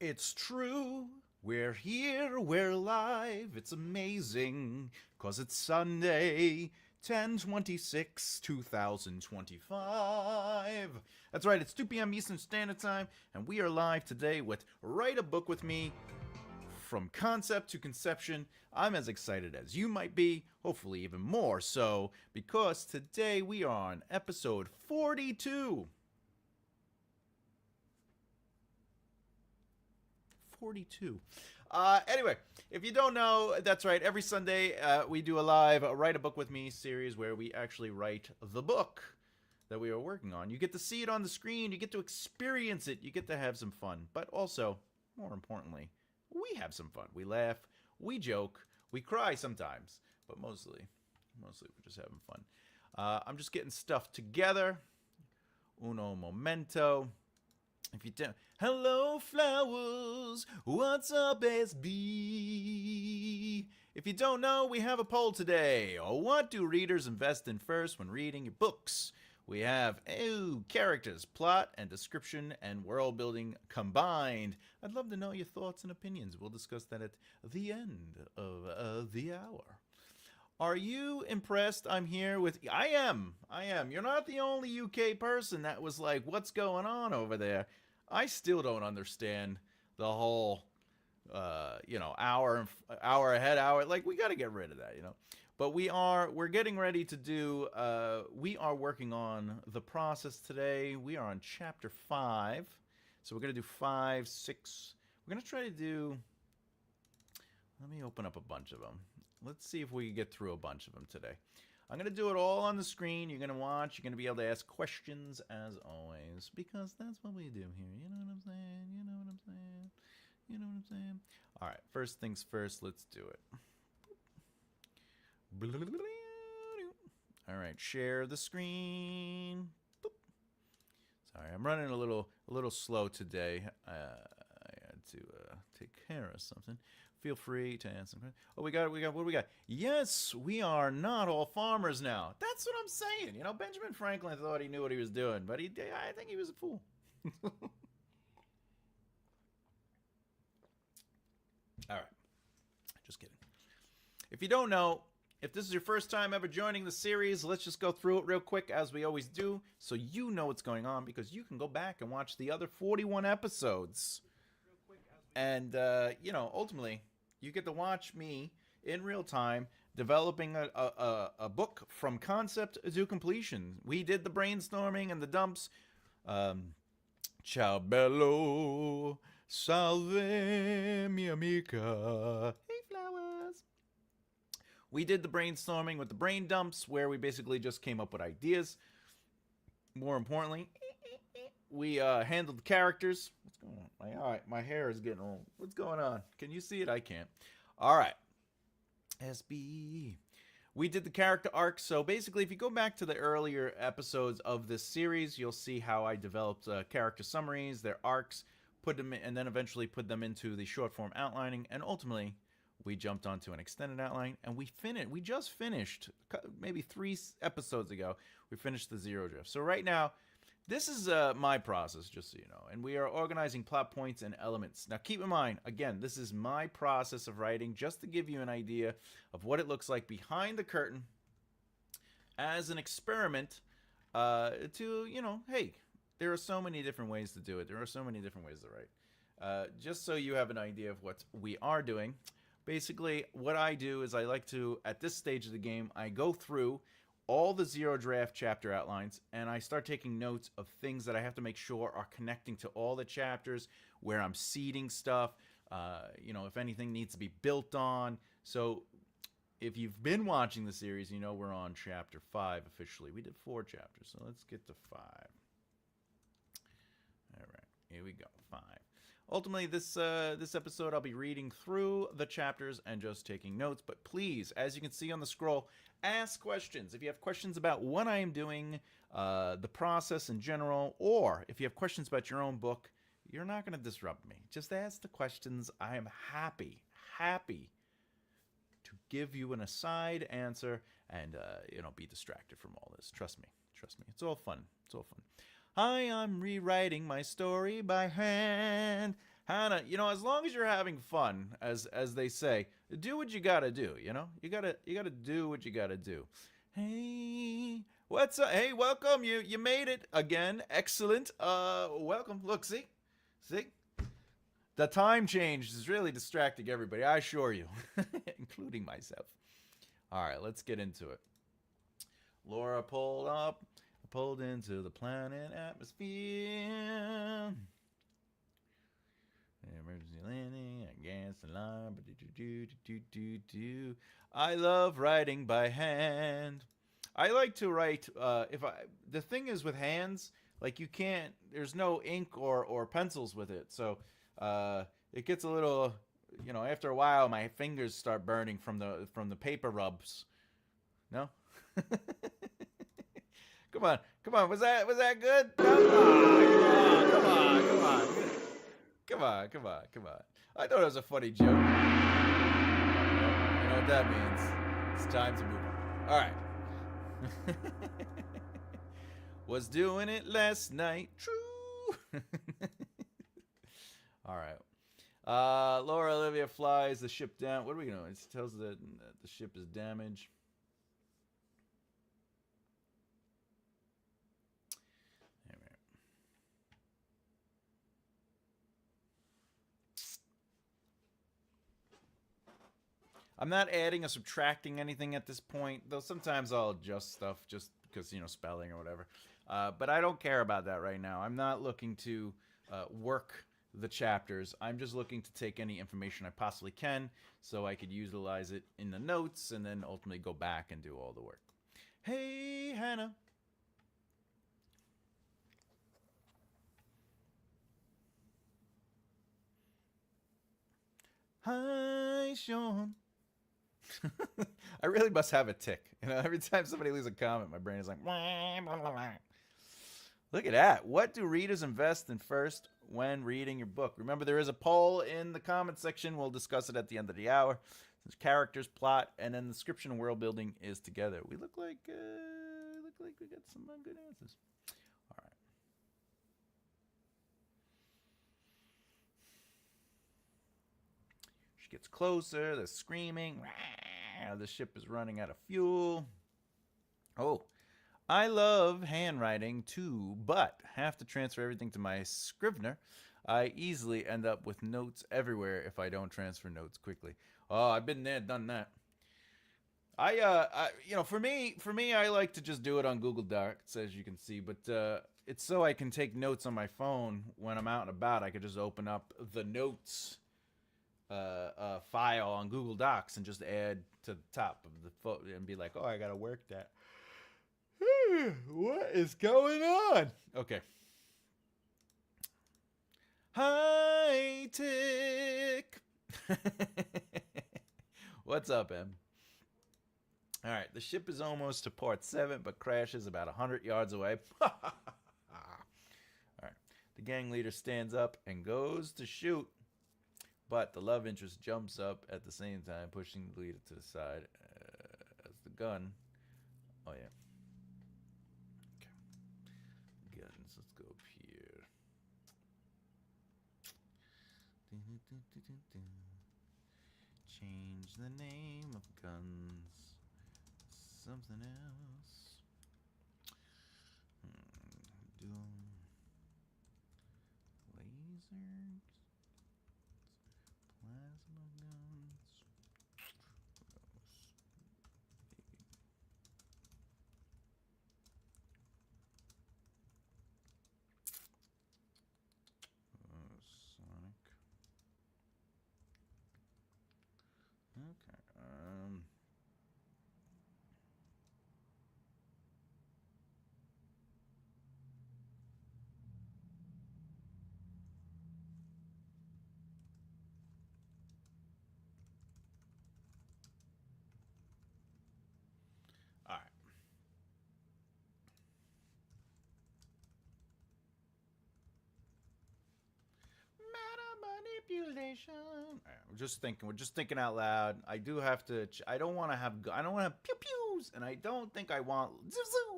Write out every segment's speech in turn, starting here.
It's true. We're here, we're live. It's amazing. 'Cause it's Sunday, 10/26, 2025. That's right, it's 2 p.m. Eastern Standard Time, and we are live today with Write a Book with Me. From concept to conception, I'm as excited as you might be, hopefully even more so, because today we are on episode 42. 42. Anyway, if you don't know, that's right. Every Sunday, we do a live Write a Book with Me series where we actually write the book that we are working on. You get to see it on the screen. You get to experience it. You get to have some fun. But also, more importantly, we have some fun. We laugh. We joke. We cry sometimes. But mostly we're just having fun. I'm just getting stuff together. Uno momento. If you don't, hello flowers, what's up SB? If you don't know, we have a poll today. What do readers invest in first when reading your books? We have characters, plot, and description, and world building combined. I'd love to know your thoughts and opinions. We'll discuss that at the end of the hour. Are you impressed? I am. You're not the only UK person that was like, what's going on over there? I still don't understand the whole, hour ahead, hour. Like, we got to get rid of that, But we're getting ready to do, we are working on the process today. We are on chapter 5. So we're going to do 5, 6. We're going to try to do, let me open up a bunch of them. Let's see if we can get through a bunch of them today. I'm going to do it all on the screen. You're going to watch. You're going to be able to ask questions as always, because that's what we do here. You know what I'm saying? You know what I'm saying? You know what I'm saying? All right. First things first. Let's do it. All right. Share the screen. Sorry, I'm running a little slow today. I had to take care of something. Feel free to answer. Oh, we got. What do we got? Yes, we are not all farmers now. That's what I'm saying. Benjamin Franklin thought he knew what he was doing, but I think he was a fool. All right. Just kidding. If you don't know, if this is your first time ever joining the series, let's just go through it real quick as we always do, so you know what's going on, because you can go back and watch the other 41 episodes. And, ultimately, you get to watch me in real time developing a book from concept to completion. We did the brainstorming and the dumps. Ciao bello, salve mia amica. Hey flowers. We did the brainstorming with the brain dumps, where we basically just came up with ideas. More importantly, we handled the characters. What's going on? All right, my hair is getting old. What's going on? Can you see it? I can't. All right. SB. We did the character arc. So basically, if you go back to the earlier episodes of this series, you'll see how I developed character summaries, their arcs, put them in, and then eventually put them into the short form outlining. And ultimately, we jumped onto an extended outline, and we just finished, maybe 3 episodes ago, we finished the Zero Drift. So right now, this is my process, just so you know, and we are organizing plot points and elements. Now, keep in mind, again, this is my process of writing, just to give you an idea of what it looks like behind the curtain as an experiment hey, there are so many different ways to do it. There are so many different ways to write. Just so you have an idea of what we are doing, basically, what I do is I like to, at this stage of the game, I go through all the Zero Draft chapter outlines, and I start taking notes of things that I have to make sure are connecting to all the chapters, where I'm seeding stuff, if anything needs to be built on. So if you've been watching the series, you know we're on chapter 5 officially. We did 4 chapters, so let's get to 5. All right, here we go, 5. Ultimately, this episode, I'll be reading through the chapters and just taking notes. But please, as you can see on the scroll, ask questions. If you have questions about what I am doing, the process in general, or if you have questions about your own book, you're not going to disrupt me. Just ask the questions. I am happy to give you an aside answer and, be distracted from all this. Trust me. It's all fun. Hi, I'm rewriting my story by hand. Hannah, as long as you're having fun, as they say, do what you gotta do. You gotta do what you gotta do. Hey, what's up? Hey, welcome. You made it again. Excellent. Welcome. Look, see. The time change is really distracting everybody. I assure you, including myself. All right, let's get into it. Laura pulled into the planet atmosphere. Emergency landing, gas alarm. I love writing by hand. I like to write. The thing is with hands, like you can't. There's no ink or pencils with it, so it gets a little. After a while, my fingers start burning from the paper rubs. No. Come on. Was that good? Come on. I thought it was a funny joke. You know what that means? It's time to move on. All right. Was doing it last night. True. All right. Laura Olivia flies the ship down. What are we doing? It tells that the ship is damaged. I'm not adding or subtracting anything at this point, though sometimes I'll adjust stuff just because, spelling or whatever. But I don't care about that right now. I'm not looking to work the chapters. I'm just looking to take any information I possibly can so I could utilize it in the notes and then ultimately go back and do all the work. Hey, Hannah. Hi, Sean. I really must have a tick. Every time somebody leaves a comment, my brain is like, look at that. What do readers invest in first when reading your book? Remember, there is a poll in the comment section. We'll discuss it at the end of the hour. There's characters, plot, and then the description and world building is together. We look like we got some good answers. All right. She gets closer. They're screaming. The ship is running out of fuel. Oh, I love handwriting too, but have to transfer everything to my Scrivener. I easily end up with notes everywhere if I don't transfer notes quickly. Oh, I've been there, done that. For me, I like to just do it on Google Docs, as you can see, but it's so I can take notes on my phone when I'm out and about. I could just open up the notes file on Google Docs and just add to the top of the photo and be like, oh, I gotta work that. What is going on? Okay. Hi, Tick. What's up, Em? All right, the ship is almost to port 7, but crashes about 100 yards away. All right, the gang leader stands up and goes to shoot, but the love interest jumps up at the same time, pushing the leader to the side as the gun. Oh, yeah. Okay. Guns, let's go up here. Change the name of guns. Something else. Dual lasers. Plasma guns. Sonic. Okay. All right. Manipulation. Right, we're just thinking out loud. I do have to. I don't want to have pew pews, and I don't think I want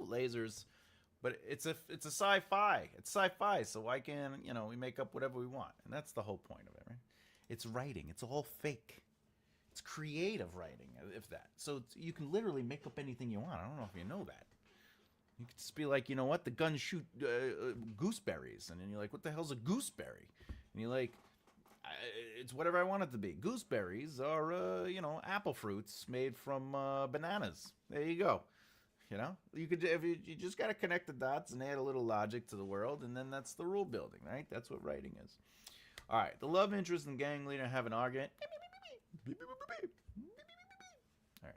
lasers. But it's a sci-fi. It's sci-fi, so why can't we make up whatever we want? And that's the whole point of it, right? It's writing. It's all fake. It's creative writing, if that. So you can literally make up anything you want. I don't know if you know that. You could just be like, you know what? The guns shoot gooseberries, and then you're like, what the hell's a gooseberry? And you're like, it's whatever I want it to be. Gooseberries are, apple fruits made from bananas. There you go. You could if you just got to connect the dots and add a little logic to the world, and then that's the rule building, right? That's what writing is. All right, the love interest and gang leader have an argument. All right.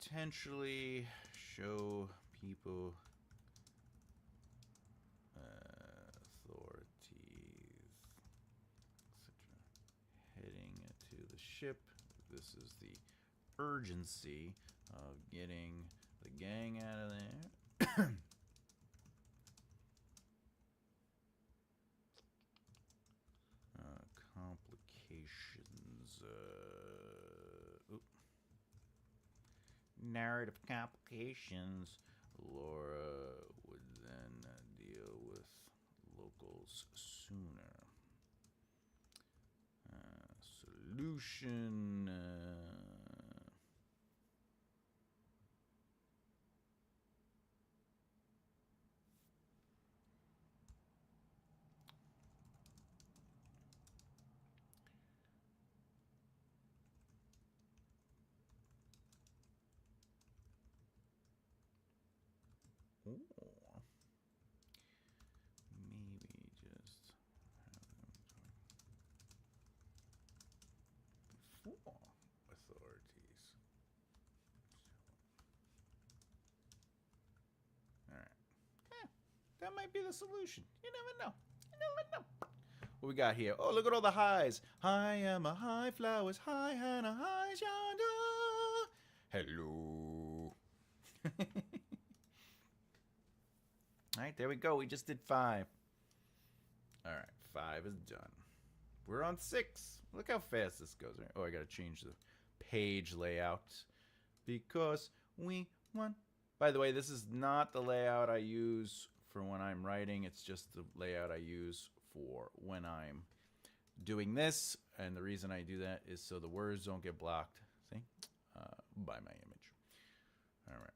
Potentially show people authorities, etc. Heading to the ship. This is the urgency of getting the gang out of there. Complications. Narrative complications. Laura would then deal with locals sooner. Solution. Maybe just have them before authorities. All right. That might be the solution. You never know. You never know. What we got here? Oh, look at all the highs. I am a high, flowers high, and a high yonder. Hello. All right, there we go. We just did 5. All right, 5 is done. We're on 6. Look how fast this goes. Oh, I got to change the page layout because we won. By the way, this is not the layout I use for when I'm writing. It's just the layout I use for when I'm doing this. And the reason I do that is so the words don't get blocked, see, by my image. All right.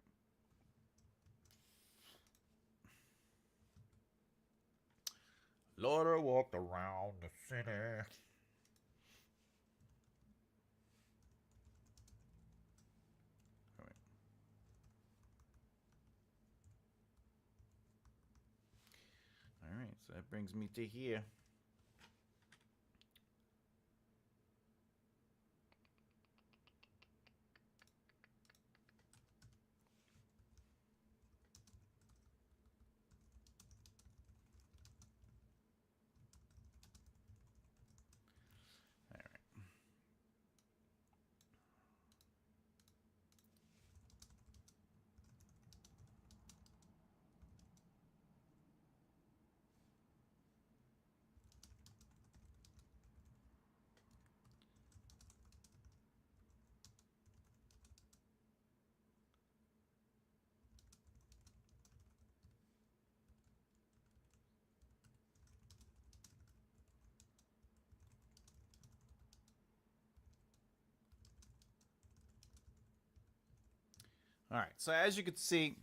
Laura walked around the city. All right. All right, so that brings me to here. All right, so as you can see,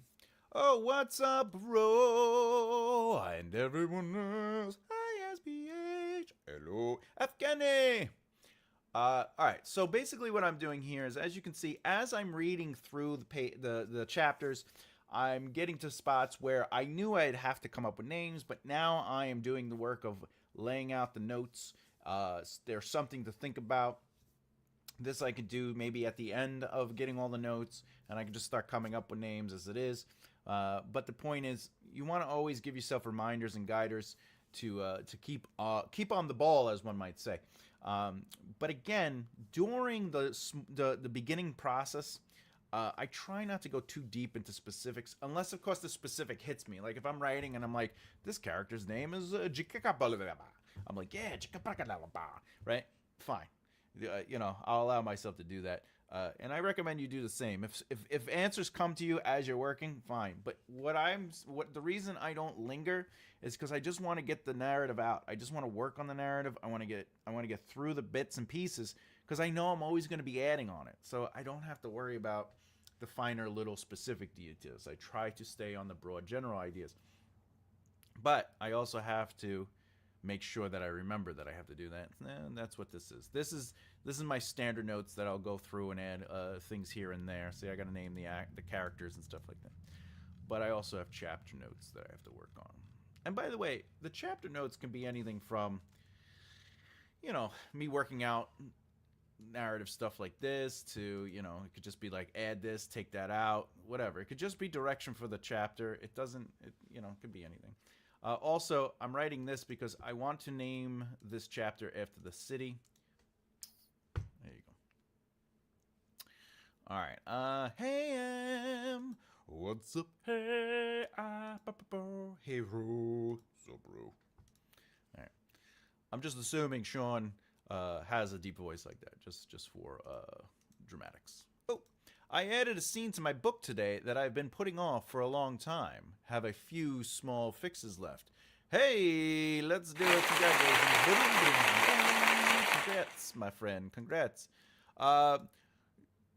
oh, what's up, bro? And everyone knows ISBH. Hello, Afghani. All right, so basically what I'm doing here is, as you can see, as I'm reading through the chapters, I'm getting to spots where I knew I'd have to come up with names, but now I am doing the work of laying out the notes. There's something to think about. This I could do maybe at the end of getting all the notes, and I can just start coming up with names as it is. But the point is, you want to always give yourself reminders and guiders to keep on the ball, as one might say. But again, during the beginning process, I try not to go too deep into specifics, unless of course the specific hits me. Like if I'm writing and I'm like, this character's name is I'm like, yeah, right? Fine. I'll allow myself to do that. And I recommend you do the same. If answers come to you as you're working, fine. But the reason I don't linger is because I just want to get the narrative out. I just want to work on the narrative. I want to get through the bits and pieces because I know I'm always going to be adding on it. So I don't have to worry about the finer little specific details. I try to stay on the broad general ideas. But I also have to make sure that I remember that I have to do that. And that's what this is. This is my standard notes that I'll go through and add things here and there. See, I got to name the characters and stuff like that. But I also have chapter notes that I have to work on. And by the way, the chapter notes can be anything from, me working out narrative stuff like this to, it could just be like add this, take that out, whatever. It could just be direction for the chapter. It could be anything. Also, I'm writing this because I want to name this chapter after the city. There you go. All right. Hey, what's up? Hey, hey, bro. So, bro. All right. I'm just assuming Sean has a deep voice like that, just for dramatics. Oh, I added a scene to my book today that I've been putting off for a long time. Have a few small fixes left. Hey, let's do it. Congratulations. Congrats, my friend. Congrats.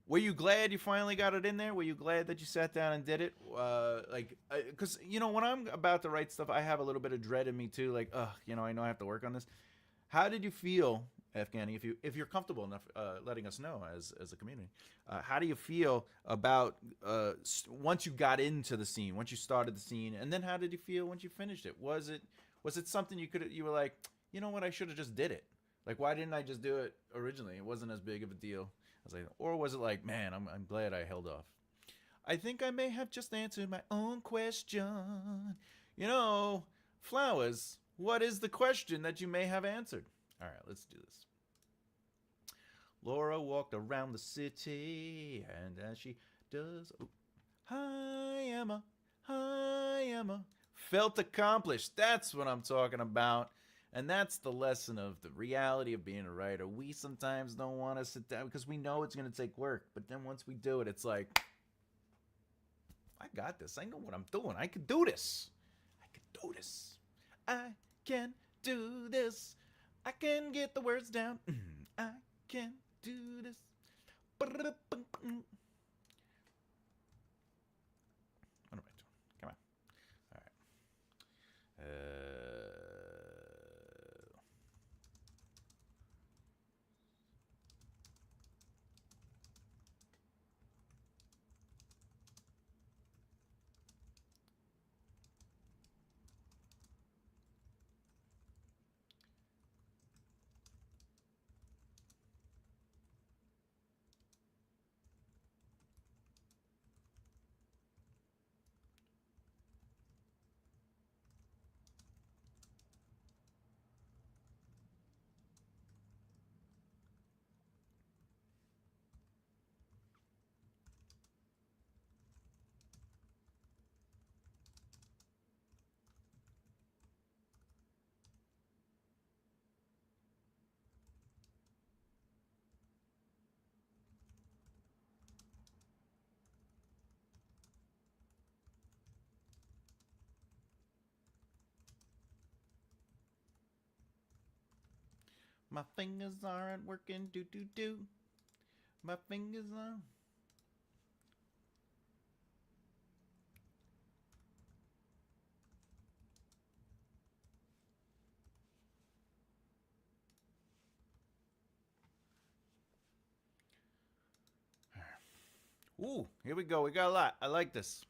Were you glad you finally got it in there? Were you glad that you sat down and did it? Because, when I'm about to write stuff, I have a little bit of dread in me, too. Like, I know I have to work on this. How did you feel, Afghani, if you're comfortable enough letting us know as a community, how do you feel about once you got into the scene, once you started the scene, and then how did you feel once you finished it? Was it something you were like, you know what, I should have just did it? Like, why didn't I just do it originally? It wasn't as big of a deal. Or was it like, man, I'm glad I held off? I think I may have just answered my own question. Flowers, what is the question that you may have answered? All right, let's do this. Laura walked around the city, and as she does, hi Emma, felt accomplished. That's what I'm talking about. And that's the lesson of the reality of being a writer. We sometimes don't want to sit down because we know it's going to take work. But then once we do it, it's like, I got this. I know what I'm doing. I can do this. I can do this. I can get the words down. I can do this. What am I doing? Come on. All right. My fingers aren't working, do. My fingers aren't. Ooh, here we go. We got a lot. I like this.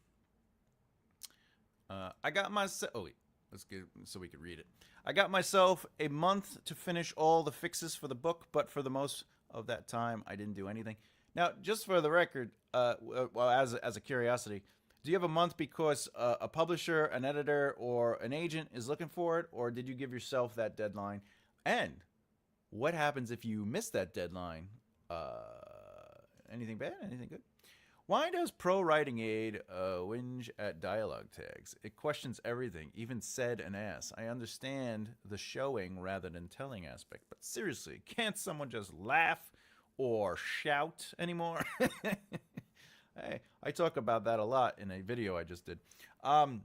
I got myself. Oh wait, let's get so we can read it. I got myself a month to finish all the fixes for the book, but for the most of that time, I didn't do anything. Now, just for the record, well, as a curiosity, do you have a month because a publisher, an editor, or an agent is looking for it, or did you give yourself that deadline? And what happens if you miss that deadline? Anything bad? Anything good? Why does Pro Writing Aid whinge at dialogue tags? It questions everything, even said and asked. I understand the showing rather than telling aspect, but seriously, can't someone just laugh or shout anymore? Hey, I talk about that a lot in a video I just did for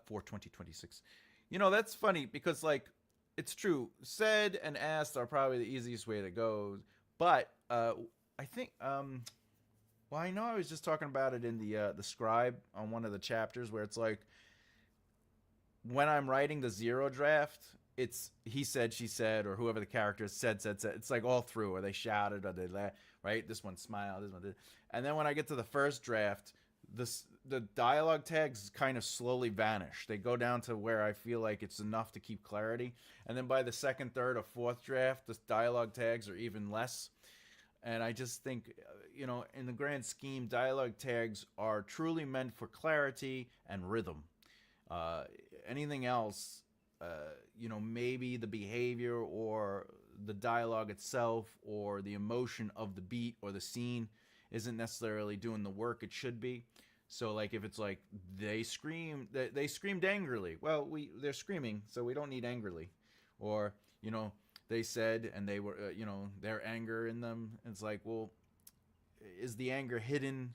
2026. You know, that's funny because, like, it's true. Said and asked are probably the easiest way to go, but I think well, I know I was just talking about it in the scribe on one of the chapters where it's like when I'm writing the zero draft, it's he said, she said, or whoever the character said. It's like all through, or they shouted, or they laughed, right? This one smiled, this one did. And then when I get to the first draft, the dialogue tags kind of slowly vanish. They go down to where I feel like it's enough to keep clarity. And then by the second, third, or fourth draft, the dialogue tags are even less. And I just think, you know, in the grand scheme, dialogue tags are truly meant for clarity and rhythm. Anything else, you know, maybe the behavior or the dialogue itself or the emotion of the beat or the scene isn't necessarily doing the work it should be. So, like, if it's like they screamed angrily, well, they're screaming, so we don't need angrily. Or, you know, they said, and they were, you know, their anger in them. It's like, well, is the anger hidden?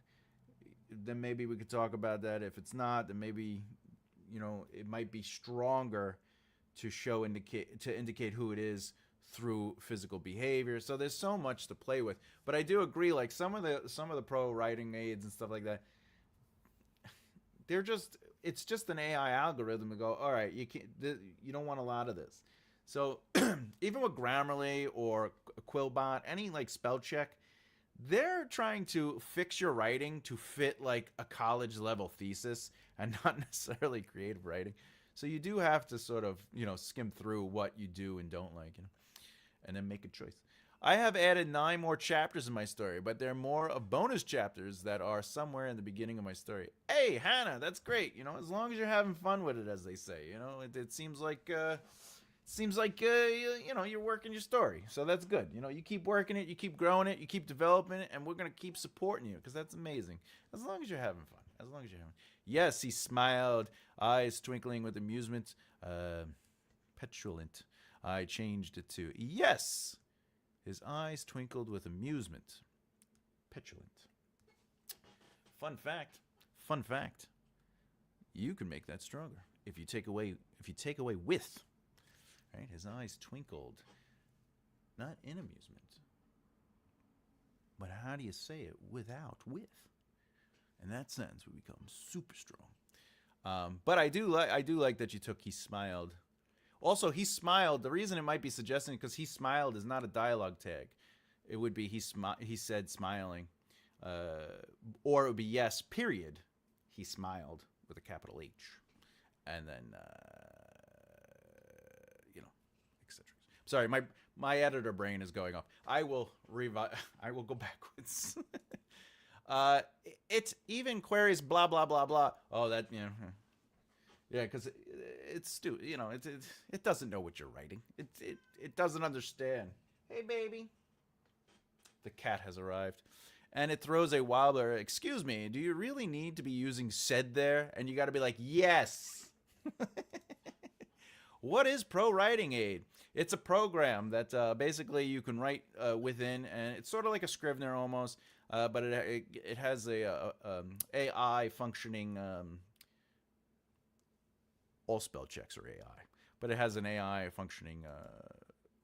Then maybe we could talk about that. If it's not, then maybe, you know, it might be stronger to indicate who it is through physical behavior. So there's so much to play with. But I do agree, like some of the pro writing aids and stuff like that, it's just an AI algorithm to go, all right, you don't want a lot of this. So even with Grammarly or Quillbot, any like spell check, they're trying to fix your writing to fit like a college level thesis and not necessarily creative writing. So you do have to sort of, you know, skim through what you do and don't like, you know, and then make a choice. I have added 9 more chapters in my story, but they're more of bonus chapters that are somewhere in the beginning of my story. Hey, Hannah, that's great. You know, as long as you're having fun with it, as they say. You know, it seems like you know, you're working your story, so that's good. You know, you keep working it, you keep growing it, you keep developing it, and we're gonna keep supporting you because that's amazing. As long as you're having fun. As long as you're having. Yes, he smiled, eyes twinkling with amusement. Petulant. I changed it to yes. His eyes twinkled with amusement. Petulant. Fun fact. Fun fact. You can make that stronger if you take away with. Right? His eyes twinkled. Not in amusement. But how do you say it without with? In that sense, we become super strong. But I do like that you took he smiled. Also, he smiled. The reason it might be suggesting because he smiled is not a dialogue tag. It would be he said smiling. Or it would be yes, period. He smiled with a capital H. And then, you know, etc. Sorry, my editor brain is going off. I will go backwards. It even queries blah, blah, blah, blah. Oh, that, you know. Yeah, because it's stupid. You know, it doesn't know what you're writing. It doesn't understand. Hey, baby. The cat has arrived. And it throws a wobbler. Excuse me, do you really need to be using said there? And you got to be like, yes. What is Pro Writing Aid? It's a program that basically you can write within, and it's sort of like a Scrivener almost, but it has a AI functioning. All spell checks are AI, but it has an AI functioning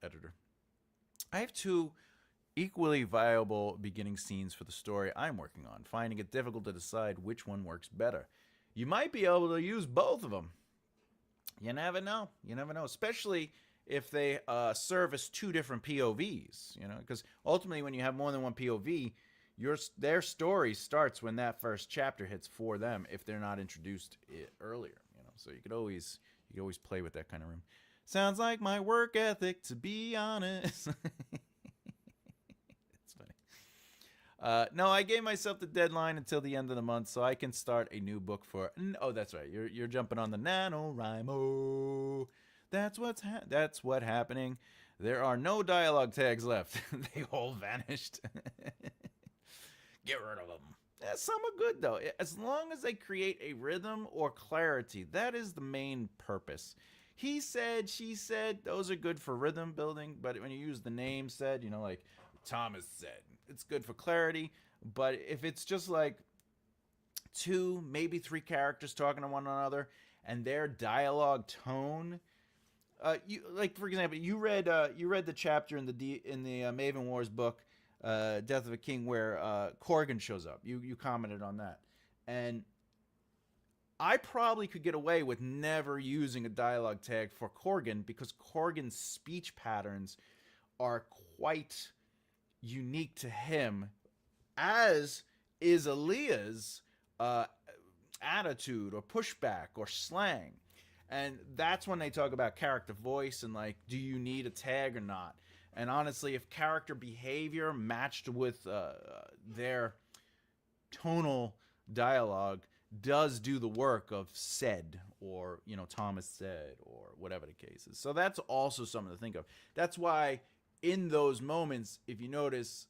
editor. I have 2 equally viable beginning scenes for the story I'm working on, finding it difficult to decide which one works better. You might be able to use both of them. You never know. You never know, especially if they service 2 different POVs, you know, because ultimately when you have more than one POV, their story starts when that first chapter hits for them if they're not introduced earlier. So you could always play with that kind of room. Sounds like my work ethic, to be honest. No, I gave myself the deadline until the end of the month, so I can start a new book for. Oh, that's right. You're jumping on the NaNoWriMo. That's what happening. There are no dialogue tags left. They all vanished. Get rid of them. Yeah, some are good though. As long as they create a rhythm or clarity, that is the main purpose. He said, she said, those are good for rhythm building, but when you use the name said, like Thomas said, it's good for clarity. But if it's just like two, maybe three characters talking to one another and their dialogue tone, you like for example, you read the chapter in the Maven Wars book, Death of a King, where Corgan shows up. You commented on that, and I probably could get away with never using a dialogue tag for Corgan because Corgan's speech patterns are quite unique to him, as is Aaliyah's attitude or pushback or slang. And that's when they talk about character voice and like, do you need a tag or not? And honestly, if character behavior matched with their tonal dialogue does do the work of said, or Thomas said, or whatever the case is. So that's also something to think of. That's why in those moments, if you notice,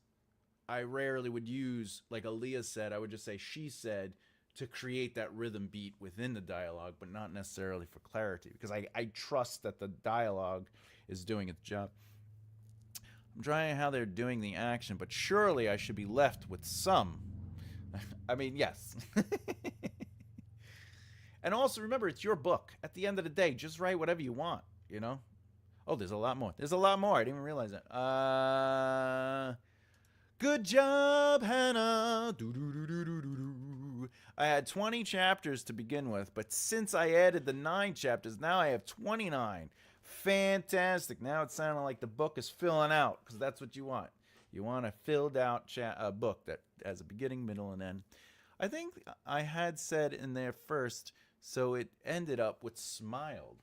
I rarely would use like Aaliyah said. I would just say she said, to create that rhythm beat within the dialogue, but not necessarily for clarity, because I trust that the dialogue is doing its job. I'm trying how they're doing the action, but surely I should be left with some. I mean, yes. And also remember, it's your book. At the end of the day, just write whatever you want, Oh, there's a lot more. There's a lot more. I didn't even realize that. Good job, Hannah. I had 20 chapters to begin with, but since I added the 9 chapters, now I have 29. Fantastic. Now it's sounding like the book is filling out, because that's what you want. You want a filled out book that has a beginning, middle, and end. I think I had said in there first, so it ended up with smiled.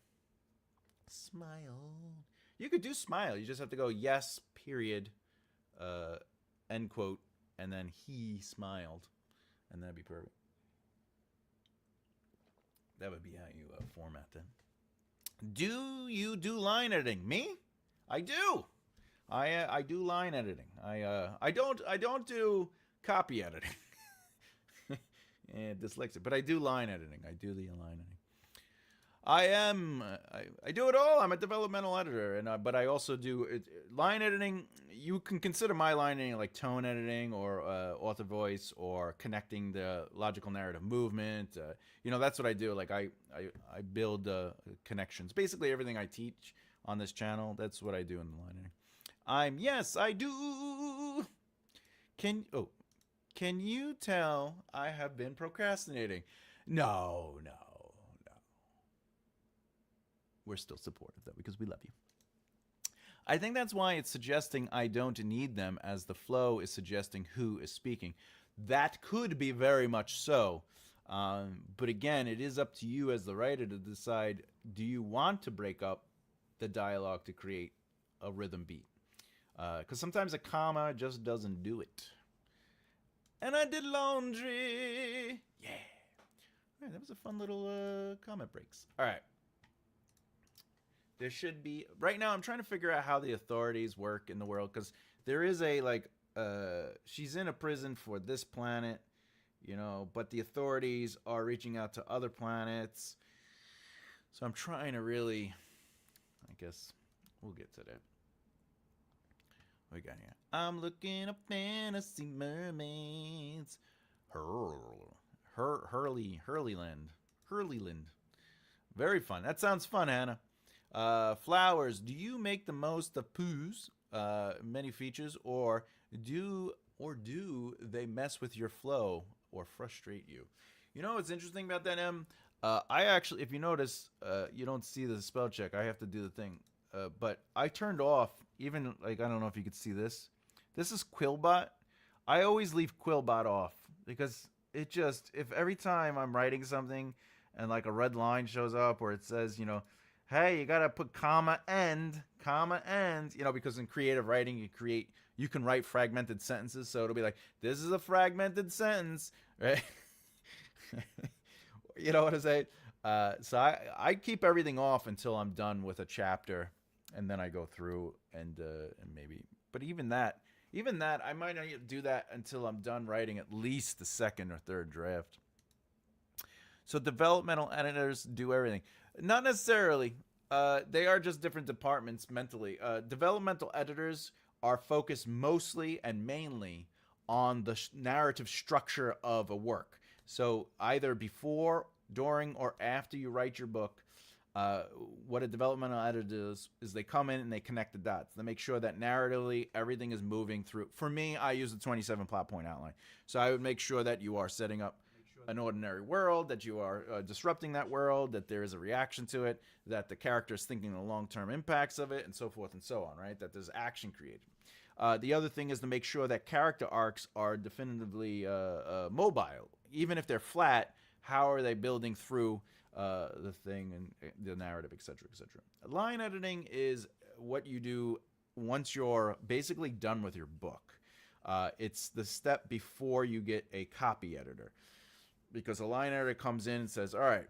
Smiled. You could do smile. You just have to go yes, period, end quote, and then he smiled, and that'd be perfect. That would be how you format them. Do you do line editing? Me? I do. I do line editing. I don't do copy editing. Dyslexic, but I do line editing. I do the line editing. I do it all. I'm a developmental editor, and but I also do line editing. You can consider my line editing like tone editing or author voice or connecting the logical narrative movement. That's what I do. Like I build connections. Basically, everything I teach on this channel, that's what I do in the line editing. Yes, I do. Can you tell I have been procrastinating? No. We're still supportive, though, because we love you. I think that's why it's suggesting I don't need them, as the flow is suggesting who is speaking. That could be very much so. But again, it is up to you as the writer to decide, do you want to break up the dialogue to create a rhythm beat? Because sometimes a comma just doesn't do it. And I did laundry. Yeah. All right, that was a fun little comment breaks. All right. There should be, right now I'm trying to figure out how the authorities work in the world, because there is she's in a prison for this planet, but the authorities are reaching out to other planets. So I'm trying to really, I guess we'll get to that. What we got here? I'm looking up fantasy mermaids. Hurleyland. Very fun. That sounds fun, Hannah. Flowers, do you make the most of poos, many features, or do they mess with your flow or frustrate you? What's interesting about that, M? I actually, if you notice, you don't see the spell check. I have to do the thing. But I turned off, even, I don't know if you could see this. This is Quillbot. I always leave Quillbot off, because it just, if every time I'm writing something and like a red line shows up, or it says, hey, you gotta put comma end, comma ends, because in creative writing you can write fragmented sentences, so it'll be like, this is a fragmented sentence, right? You know what I'm saying? So I keep everything off until I'm done with a chapter, and then I go through and maybe. But even that, I might not do that until I'm done writing at least the second or third draft. So developmental editors do everything. Not necessarily. They are just different departments mentally. Developmental editors are focused mostly and mainly on the narrative structure of a work. So either before, during, or after you write your book, what a developmental editor does is they come in and they connect the dots. They make sure that narratively everything is moving through. For me, I use the 27 plot point outline. So I would make sure that you are setting up an ordinary world, that you are disrupting that world, that there is a reaction to it, that the character is thinking the long-term impacts of it, and so forth and so on, right? That there's action created. The other thing is to make sure that character arcs are definitively mobile. Even if they're flat, how are they building through the thing and the narrative, etc., etc. Line editing is what you do once you're basically done with your book. It's the step before you get a copy editor. Because a line editor comes in and says, all right,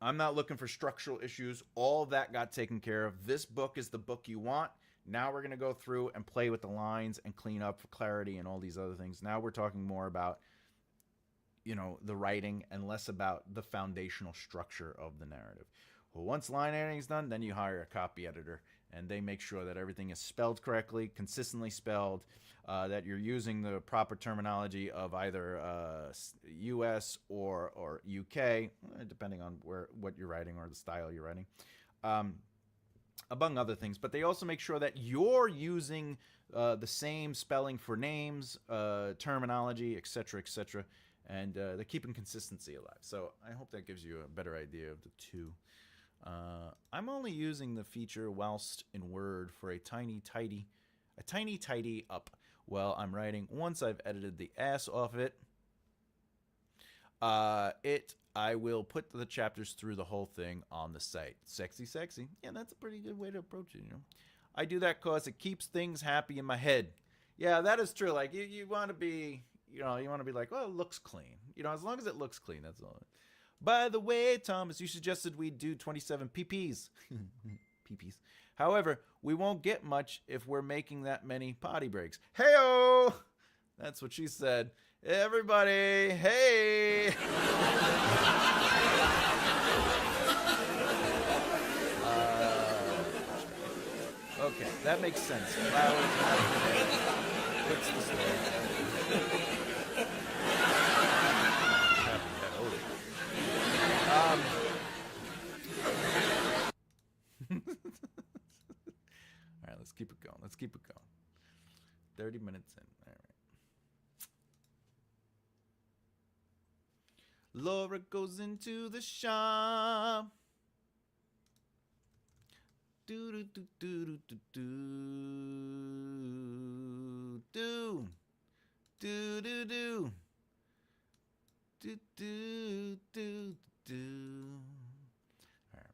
I'm not looking for structural issues. All that got taken care of. This book is the book you want. Now we're going to go through and play with the lines and clean up for clarity and all these other things. Now we're talking more about, the writing and less about the foundational structure of the narrative. Well, once line editing is done, then you hire a copy editor, and they make sure that everything is spelled correctly, consistently spelled, that you're using the proper terminology of either U.S. or U.K., depending on what you're writing or the style you're writing, among other things. But they also make sure that you're using the same spelling for names, terminology, etc., etc., and they're keeping consistency alive. So I hope that gives you a better idea of the two. I'm only using the feature whilst in Word for a tiny tidy up while I'm writing. Once I've edited the ass off it, I will put the chapters through the whole thing on the site. Sexy. Yeah, that's a pretty good way to approach it, I do that because it keeps things happy in my head. Yeah, that is true. Like, you want to be, you want to be like, well, it looks clean. As long as it looks clean, that's all. By the way, Thomas, you suggested we do 27 PPs. PPs. However, we won't get much if we're making that many potty breaks. Hey-o! That's what she said. Everybody, hey! Okay, that makes sense. Flowers, puts the story. All right, let's keep it going. 30 minutes in. All right. Laura goes into the shop. Do do do do do do do do do do do do do do. All right.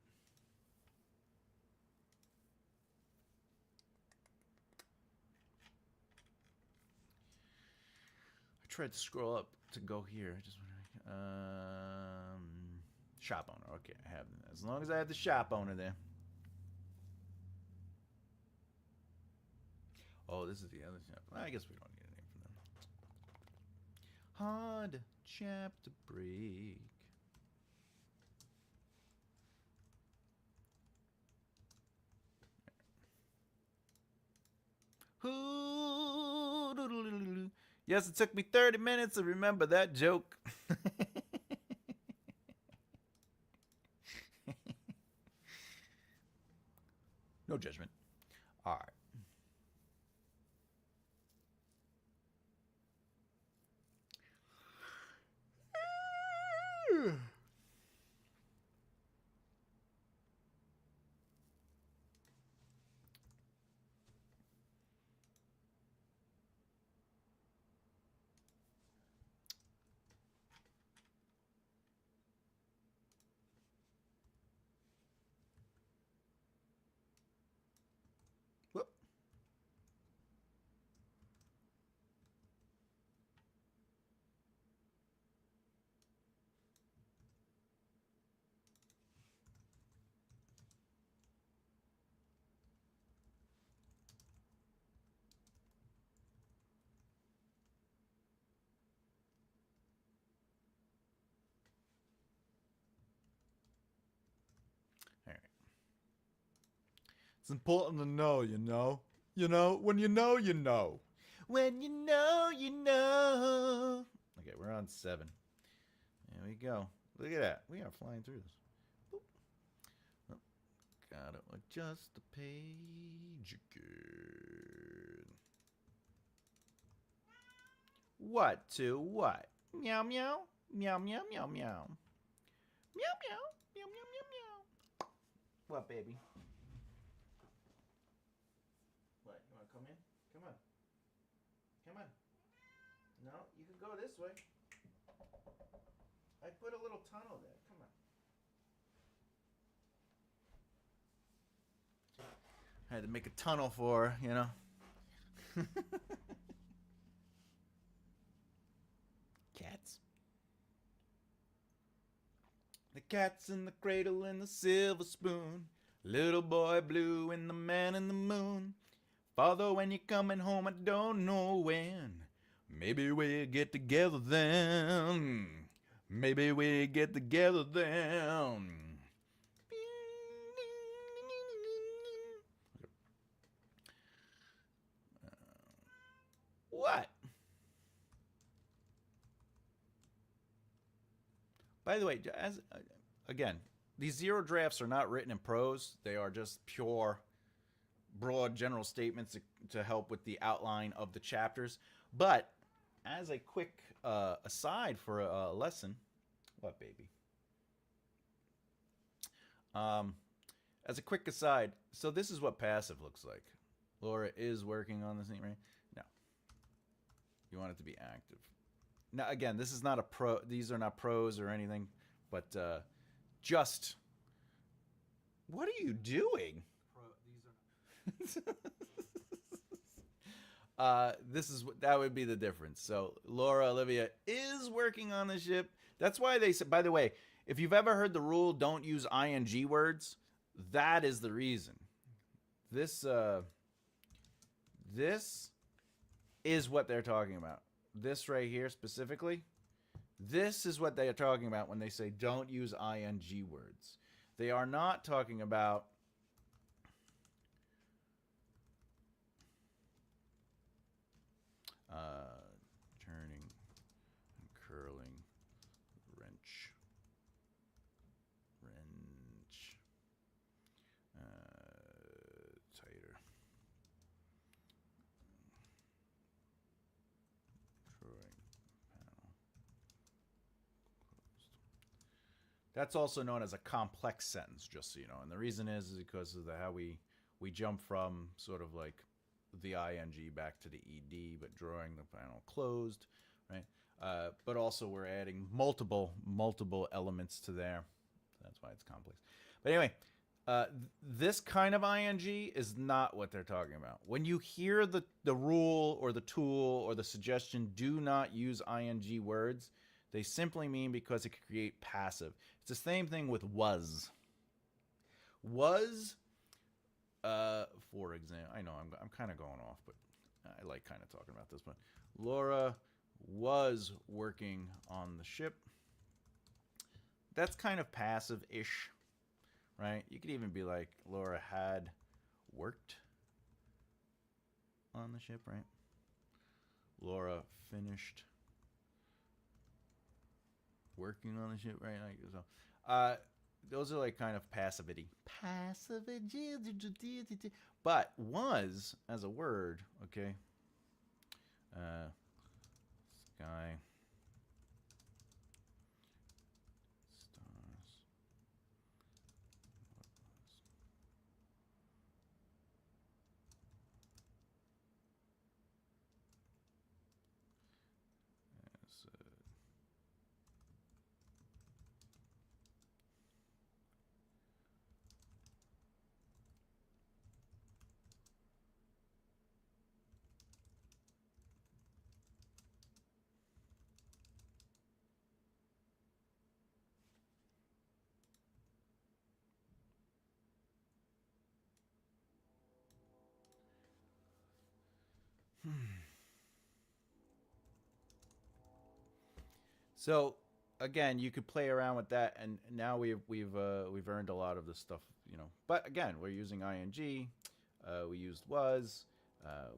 I tried to scroll up to go here. Shop owner. Okay, I have them. As long as I have the shop owner there. Oh, this is the other shop. I guess we don't need a name for them. Hard chapter break. Yes, it took me 30 minutes to remember that joke. No judgment. All right. It's important to know, you know. You know, when you know, you know. When you know, you know. Okay, we're on 7. There we go. Look at that. We are flying through this. Boop. Oh, gotta adjust the page again. What to what? Meow meow. Meow meow meow meow. Meow meow. Meow meow meow meow. What, baby? What? You want to come in? Come on. Come on. No, you can go this way. I put a little tunnel there. Come on. I had to make a tunnel for her, you know. Cats. The cat's in the cradle and the silver spoon. Little boy blue and the man in the moon. Father, when you're coming home, I don't know when. Maybe we'll get together then. Maybe we'll get together then. What? By the way, again, these zero drafts are not written in prose. They are just pure, broad, general statements to help with the outline of the chapters. But as a quick aside for a lesson, what, baby? As a quick aside, so this is what passive looks like. Laura is working on this thing, right? No. You want it to be active. Now, again, this is not a pro. These are not pros or anything, but just. What are you doing? These are. This is that would be the difference. So Laura Olivia is working on the ship. That's why they said. By the way, if you've ever heard the rule, don't use ing words. That is the reason. This is what they're talking about. This right here specifically, this is what they are talking about when they say don't use ing words. They are not talking about turning and curling, wrench, tighter. That's also known as a complex sentence, just so you know. And the reason is because of how we jump from sort of like the ing back to the ed, but drawing the panel closed, right? But also we're adding multiple elements to there. That's why it's complex. But anyway, this kind of ing is not what they're talking about. When you hear the rule or the tool or the suggestion, do not use ing words, they simply mean because it can create passive. It's the same thing with was. Was, for example, I know I'm kind of going off, but I like kind of talking about this one. Laura was working on the ship. That's kind of passive-ish, right? You could even be like, Laura had worked on the ship, right? Laura finished working on the ship, right? Like, so, those are like kind of passivity. Passivity. But was, as a word, okay, sky, stars, So again, you could play around with that, and now we've earned a lot of this stuff, you know. But again, we're using ing. We used was.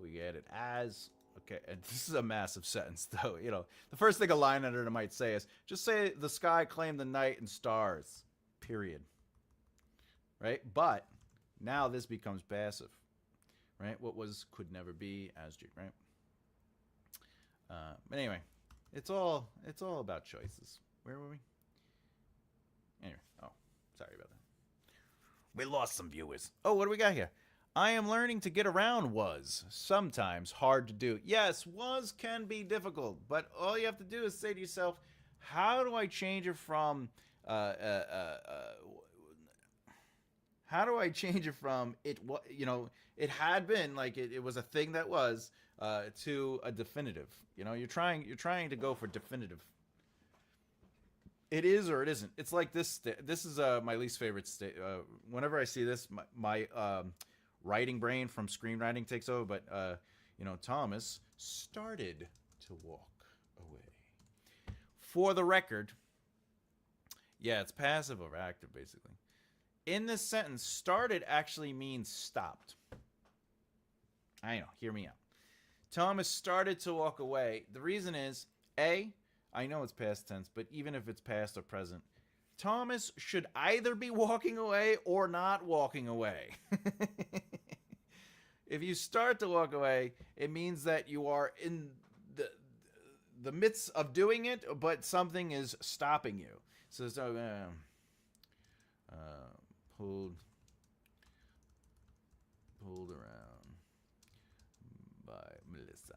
We added as. Okay, and this is a massive sentence, though. You know, the first thing a line editor might say is just say the sky claimed the night and stars. Period. Right, but now this becomes passive. Right, what was could never be as G. Right. But anyway, it's all about choices. Where were we? Anyway, oh, sorry about that. We lost some viewers. Oh, what do we got here? I am learning to get around was sometimes hard to do. Yes, was can be difficult, but all you have to do is say to yourself, how do I change it from how do I change it from it? You know, it had been like it was a thing that was to a definitive. You know, you're trying to go for definitive. It is or it isn't. It's like this. This is my least favorite state. Whenever I see this, my writing brain from screenwriting takes over. But you know, Thomas started to walk away. For the record, yeah, it's passive over active, basically. In this sentence, started actually means stopped. I know, hear me out. Thomas started to walk away. The reason is, A, I know it's past tense, but even if it's past or present, Thomas should either be walking away or not walking away. If you start to walk away, it means that you are in the midst of doing it, but something is stopping you. So, pulled around by Bellezza.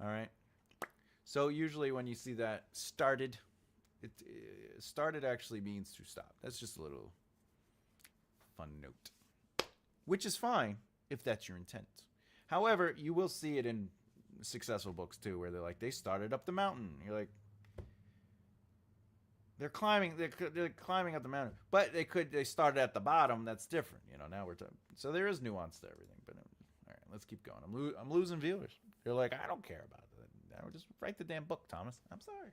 All right. So usually when you see that started, it started actually means to stop. That's just a little fun note, which is fine if that's your intent. However, you will see it in successful books too, where they're like, they started up the mountain. You're like, they're climbing up the mountain, but they started at the bottom. That's different, you know. Now we're talking, so there is nuance to everything. But all right, let's keep going. I'm losing viewers. They're like, I don't care about it. Now just write the damn book, Thomas. I'm sorry.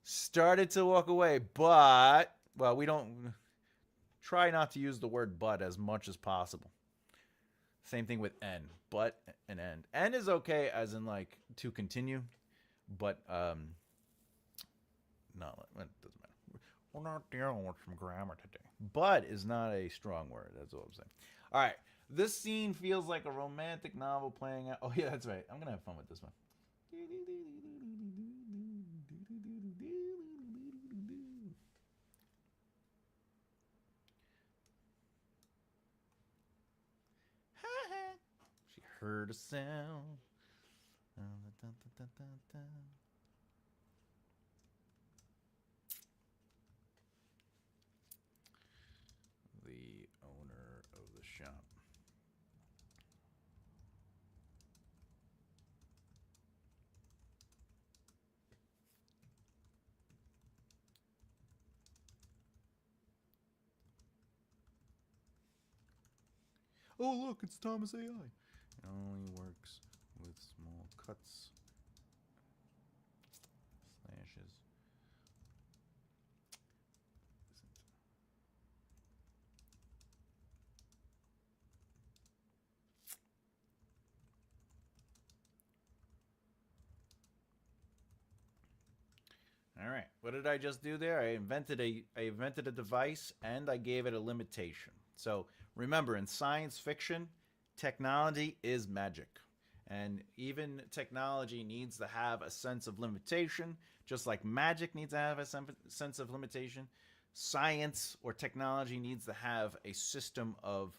Started to walk away, but well, we don't try not to use the word "but" as much as possible. Same thing with "n," but and "end." "N" is okay, as in like to continue, but no, it doesn't matter. We're not dealing with some grammar today. But is not a strong word. That's all I'm saying. All right. This scene feels like a romantic novel playing out. Oh, yeah, that's right. I'm going to have fun with this one. She heard a sound. The owner of the shop. Oh, look, it's Thomas AI. It only works with small cuts, slashes. All right, what did I just do there? I invented a device and I gave it a limitation. So remember, in science fiction, technology is magic. And even technology needs to have a sense of limitation, just like magic needs to have a sense of limitation. Science or technology needs to have a system of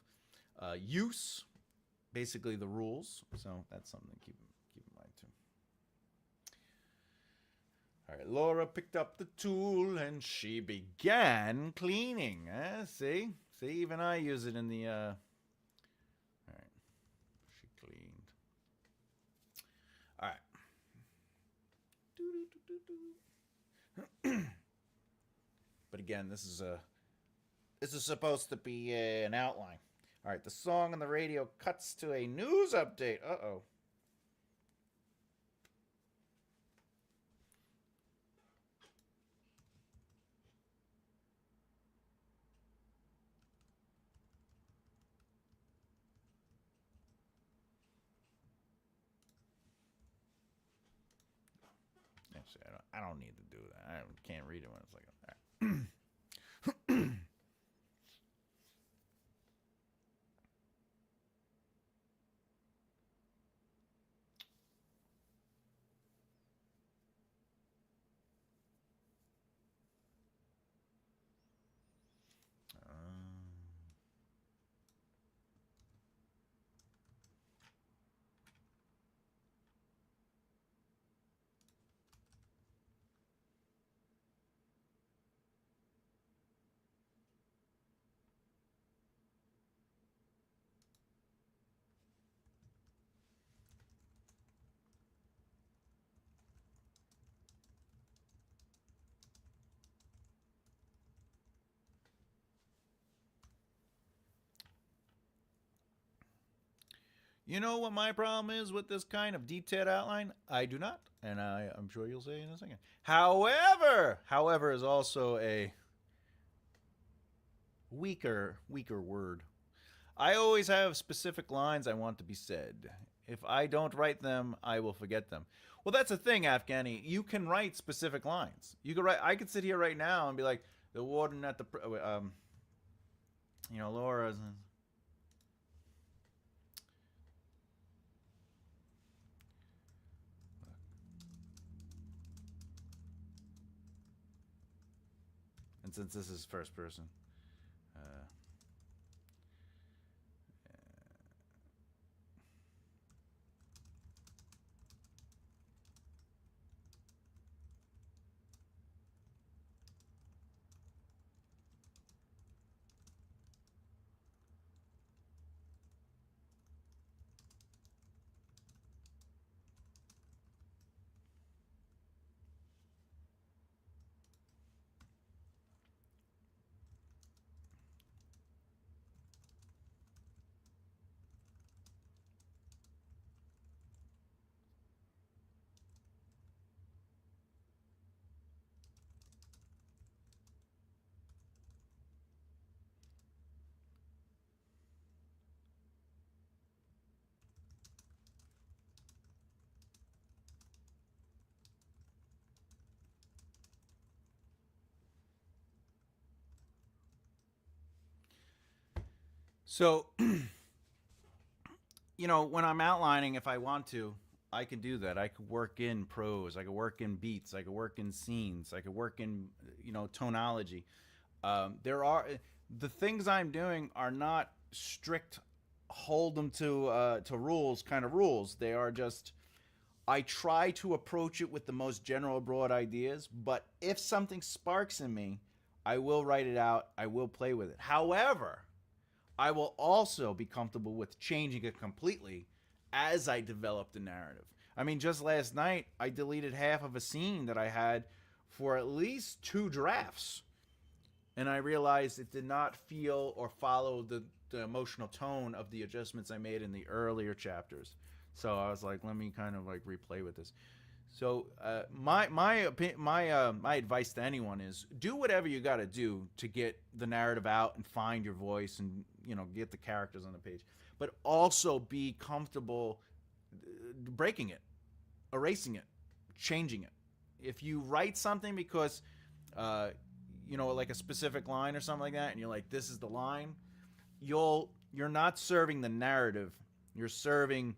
use, basically the rules. So that's something to keep in mind too. All right, Laura picked up the tool and she began cleaning. See, even I use it in the. All right, she cleaned. All right. But again, this is supposed to be an outline. All right, the song on the radio cuts to a news update. Uh-oh. See, I don't need to do that. I can't read it when it's like, all right. You know what my problem is with this kind of detailed outline? I do not, and I'm sure you'll say in a second. However is also a weaker word. I always have specific lines I want to be said. If I don't write them, I will forget them. Well, that's the thing, Afghani. You can write specific lines. You could write. I could sit here right now and be like, the warden at the, Laura's. And since this is first person, uh, so when I'm outlining, if I want to, I can do that. I could work in prose. I could work in beats. I could work in scenes. I could work in, tonology. There are the things I'm doing are not strict, hold them to rules kind of rules. They are just. I try to approach it with the most general, broad ideas. But if something sparks in me, I will write it out. I will play with it. However, I will also be comfortable with changing it completely as I develop the narrative. I mean, just last night, I deleted half of a scene that I had for at least 2 drafts. And I realized it did not feel or follow the emotional tone of the adjustments I made in the earlier chapters. So I was like, let me kind of like replay with this. So my advice to anyone is do whatever you got to do to get the narrative out and find your voice and get the characters on the page, but also be comfortable breaking it, erasing it, changing it. If you write something because like a specific line or something like that, and you're like, this is the line, you're not serving the narrative. You're serving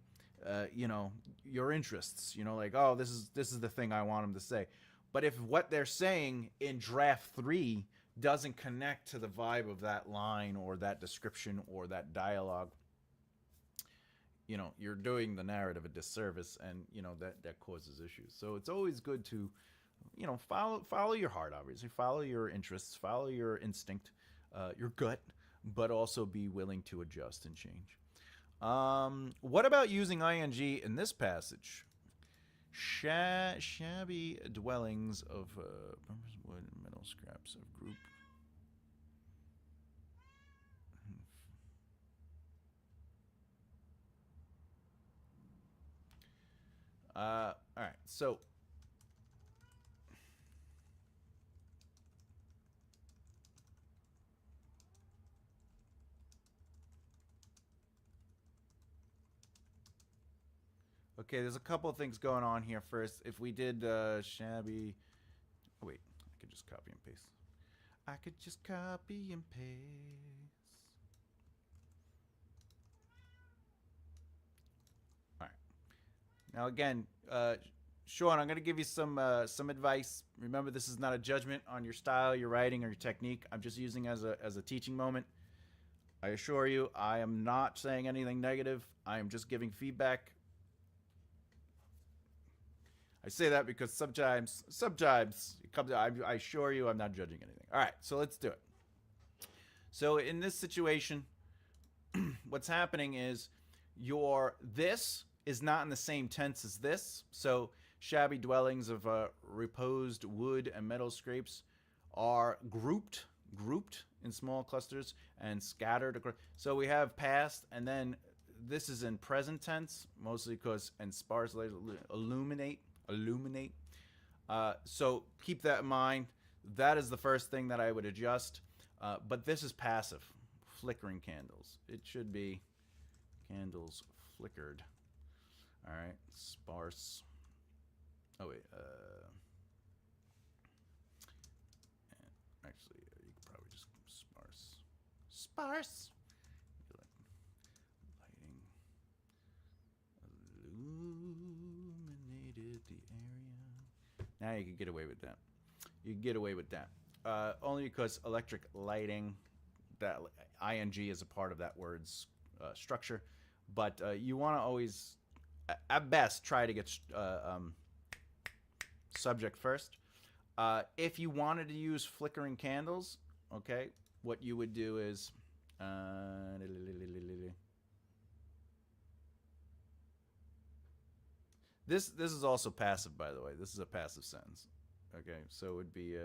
your interests, like, oh, this is the thing I want them to say. But if what they're saying in draft 3 doesn't connect to the vibe of that line or that description or that dialogue, you're doing the narrative a disservice, and that causes issues. So it's always good to follow your heart, obviously, follow your interests, follow your instinct, your gut, but also be willing to adjust and change. What about using ing in this passage? Shabby dwellings of wood and metal scraps of group. All right, so Okay, there's a couple of things going on here. First, if we did shabby... Oh, wait. I could just copy and paste. I could just copy and paste. All right. Now, again, Sean, I'm going to give you some advice. Remember, this is not a judgment on your style, your writing, or your technique. I'm just using as a teaching moment. I assure you, I am not saying anything negative. I am just giving feedback. I say that because sometimes it comes. I assure you, I'm not judging anything. All right, so let's do it. So in this situation, what's happening is this is not in the same tense as this. So shabby dwellings of reposed wood and metal scrapes are grouped in small clusters and scattered across. So we have past, and then this is in present tense, mostly because, and sparse, illuminate. So keep that in mind. That is the first thing that I would adjust. But this is passive, flickering candles. It should be candles flickered. All right, sparse. Oh wait, actually, you could probably just sparse. Sparse. Lighting illuminated the area. Now you can get away with that. You can get away with that. Only because electric lighting, that ing is a part of that word's structure, but you want to always, at best, try to get subject first. If you wanted to use flickering candles, okay, what you would do is this is also passive, by the way. This is a passive sentence. Okay, so it would be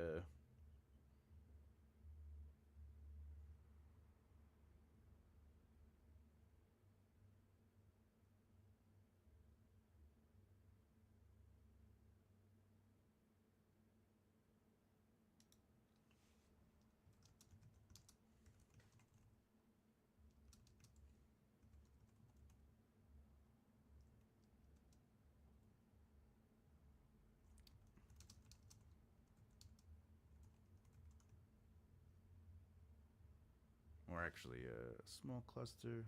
or actually a small cluster of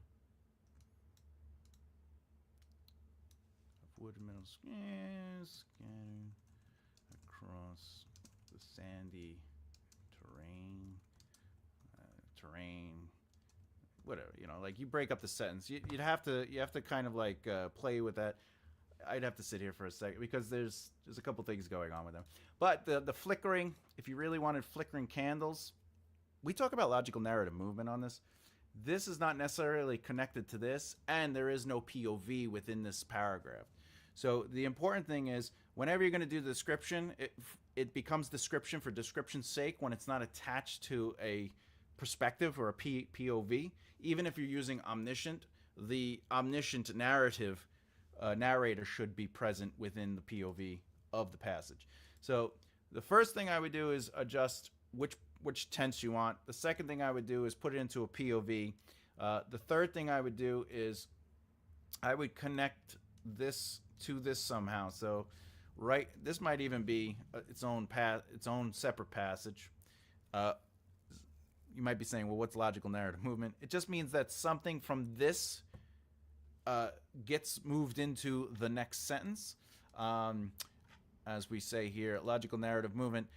wood and metal scattered across the sandy terrain, whatever, you know, like you break up the sentence. You have to kind of like play with that. I'd have to sit here for a second because there's a couple things going on with them. But the flickering, if you really wanted flickering candles, we talk about logical narrative movement on this. This is not necessarily connected to this, and there is no POV within this paragraph. So the important thing is, whenever you're going to do the description, it becomes description for description's sake when it's not attached to a perspective or a POV. Even if you're using omniscient, the omniscient narrator should be present within the POV of the passage. So the first thing I would do is adjust which tense you want. The second thing I would do is put it into a POV. The third thing I would do is I would connect this to this somehow. So this might even be its own separate passage. You might be saying, well, what's logical narrative movement? It just means that something from this gets moved into the next sentence. As we say here, logical narrative movement,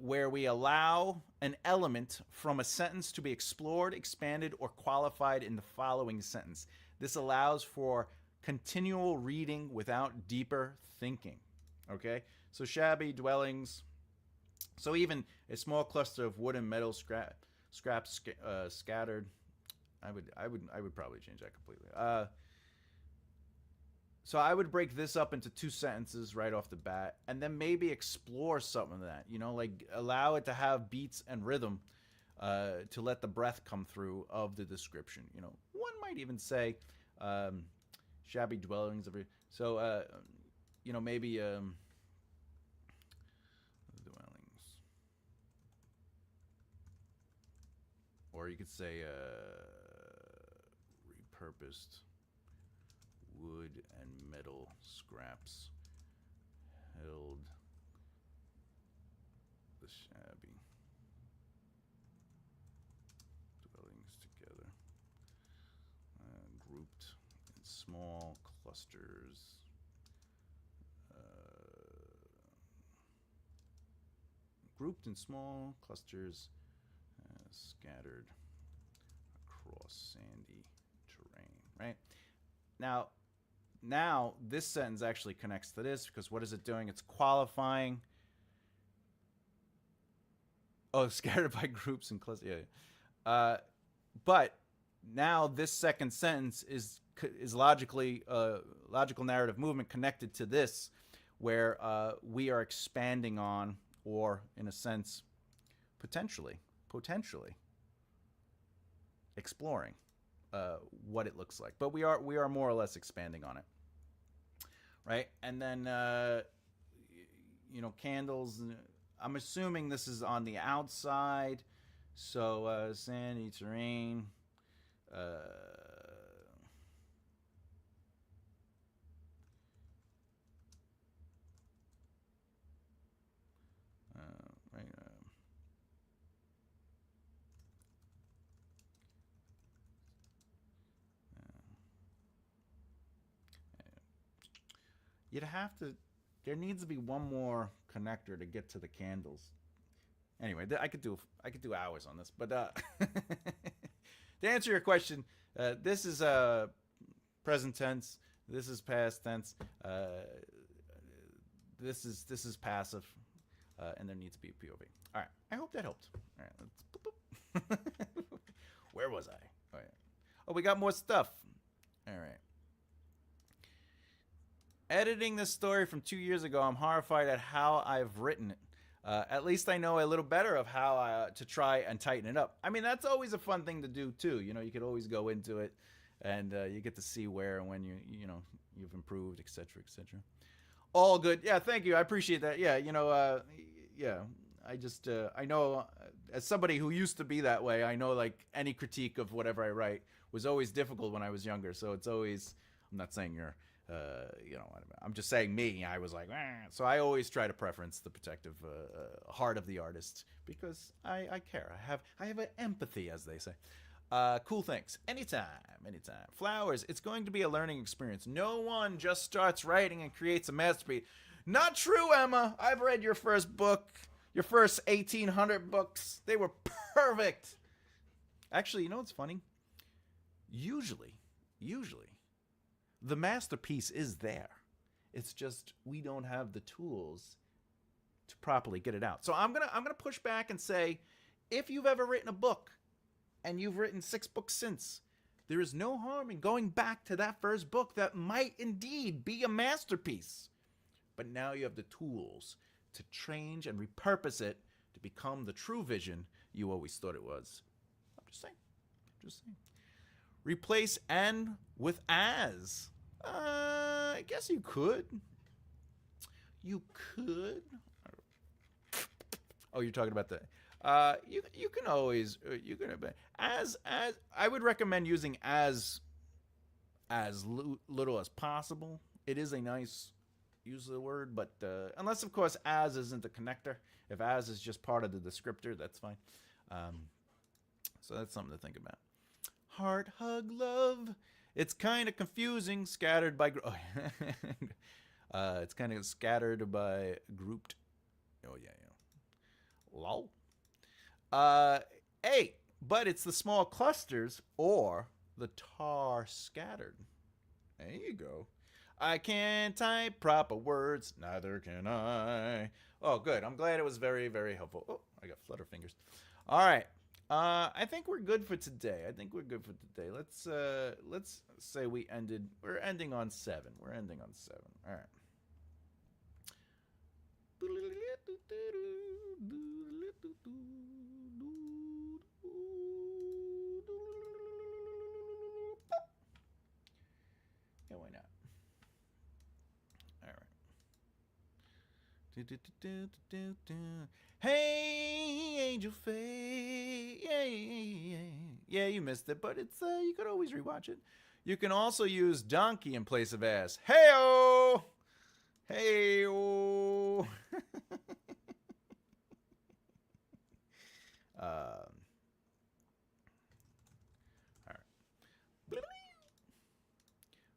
where we allow an element from a sentence to be explored, expanded, or qualified in the following sentence. This allows for continual reading without deeper thinking. Okay? So shabby dwellings. So even a small cluster of wood and metal scraps scattered. I would probably change that completely. So I would break this up into two sentences right off the bat, and then maybe explore some of that. You know, like allow it to have beats and rhythm to let the breath come through of the description. You know, one might even say shabby dwellings. So, you know, maybe dwellings. Or you could say repurposed wood and metal scraps held the shabby dwellings together, grouped in small clusters. Grouped in small clusters, scattered across sandy terrain. Right? Now this sentence actually connects to this, because what is it doing? It's qualifying. Oh, scattered by groups and clusters. Yeah. But now this second sentence is logically logical narrative movement connected to this, where we are expanding on, or in a sense, potentially exploring what it looks like. But we are more or less expanding on it, right? And then candles. I'm assuming this is on the outside, so sandy terrain. Right. You'd have to. There needs to be one more connector to get to the candles. Anyway, I could do hours on this, but to answer your question, this is present tense. This is past tense. This is passive, and there needs to be a POV. All right, I hope that helped. All right, let's. Boop, boop. Where was I? Oh, yeah. Oh, we got more stuff. All right. Editing this story from 2 years ago, I'm horrified at how I've written it. At least I know a little better of how to try and tighten it up. I mean, that's always a fun thing to do too. You could always go into it, and you get to see where and when you've improved, etc., etc. All good. Yeah, thank you. I appreciate that. Yeah, yeah. I just I know, as somebody who used to be that way, I know like any critique of whatever I write was always difficult when I was younger. So it's always. I'm not saying you're. I'm just saying me. I was like, so I always try to preference the protective heart of the artist, because I care. I have an empathy, as they say. Cool, thanks. Anytime. Flowers. It's going to be a learning experience. No one just starts writing and creates a masterpiece. Not true, Emma. I've read your first book, your first 1,800 books. They were perfect. Actually, you know what's funny? Usually. The masterpiece is there. It's just we don't have the tools to properly get it out. So I'm gonna push back and say, if you've ever written a book and you've written 6 books since, there is no harm in going back to that first book that might indeed be a masterpiece. But now you have the tools to change and repurpose it to become the true vision you always thought it was. I'm just saying. Replace "and" with "as." I guess you could. Oh, you're talking about the. You can always as I would recommend using as little as possible. It is a nice use of the word, but unless of course as isn't the connector. If as is just part of the descriptor, that's fine. So that's something to think about. Heart, hug, love. It's kind of confusing. Scattered by. It's kind of scattered by grouped. Oh yeah. Lol. Hey, but it's the small clusters or the tar scattered. There you go. I can't type proper words. Neither can I. Oh, good. I'm glad it was very, very helpful. Oh, I got flutter fingers. All right. I think we're good for today. Let's say we're ending on 7. We're ending on 7. All right. Yeah, why not? All right. Hey, Angel Faye. Yeah, you missed it, but it's you could always rewatch it. You can also use donkey in place of ass. Hey-o! Hey-o! All right.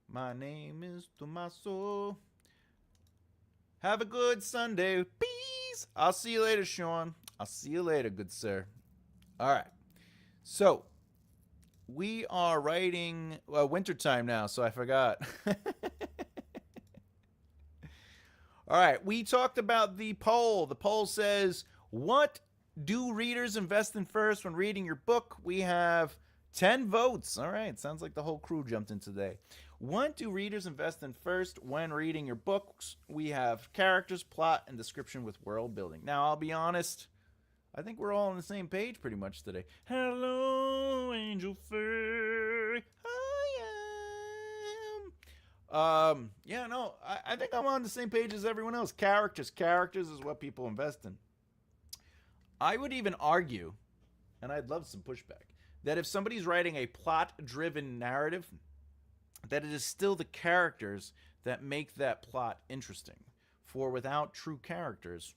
My name is Tommaso. Have a good Sunday. Peace. I'll see you later, Sean. I'll see you later, good sir. All right. So, we are writing wintertime now, so I forgot. All right. We talked about the poll. The poll says, what do readers invest in first when reading your book? We have 10 votes. All right. Sounds like the whole crew jumped in today. What do readers invest in first when reading your books? We have characters, plot, and description with world building. Now, I'll be honest. I think we're all on the same page pretty much today. Hello, Angel Fairy. I am. I think I'm on the same page as everyone else. Characters is what people invest in. I would even argue, and I'd love some pushback, that if somebody's writing a plot-driven narrative, that it is still the characters that make that plot interesting. For without true characters,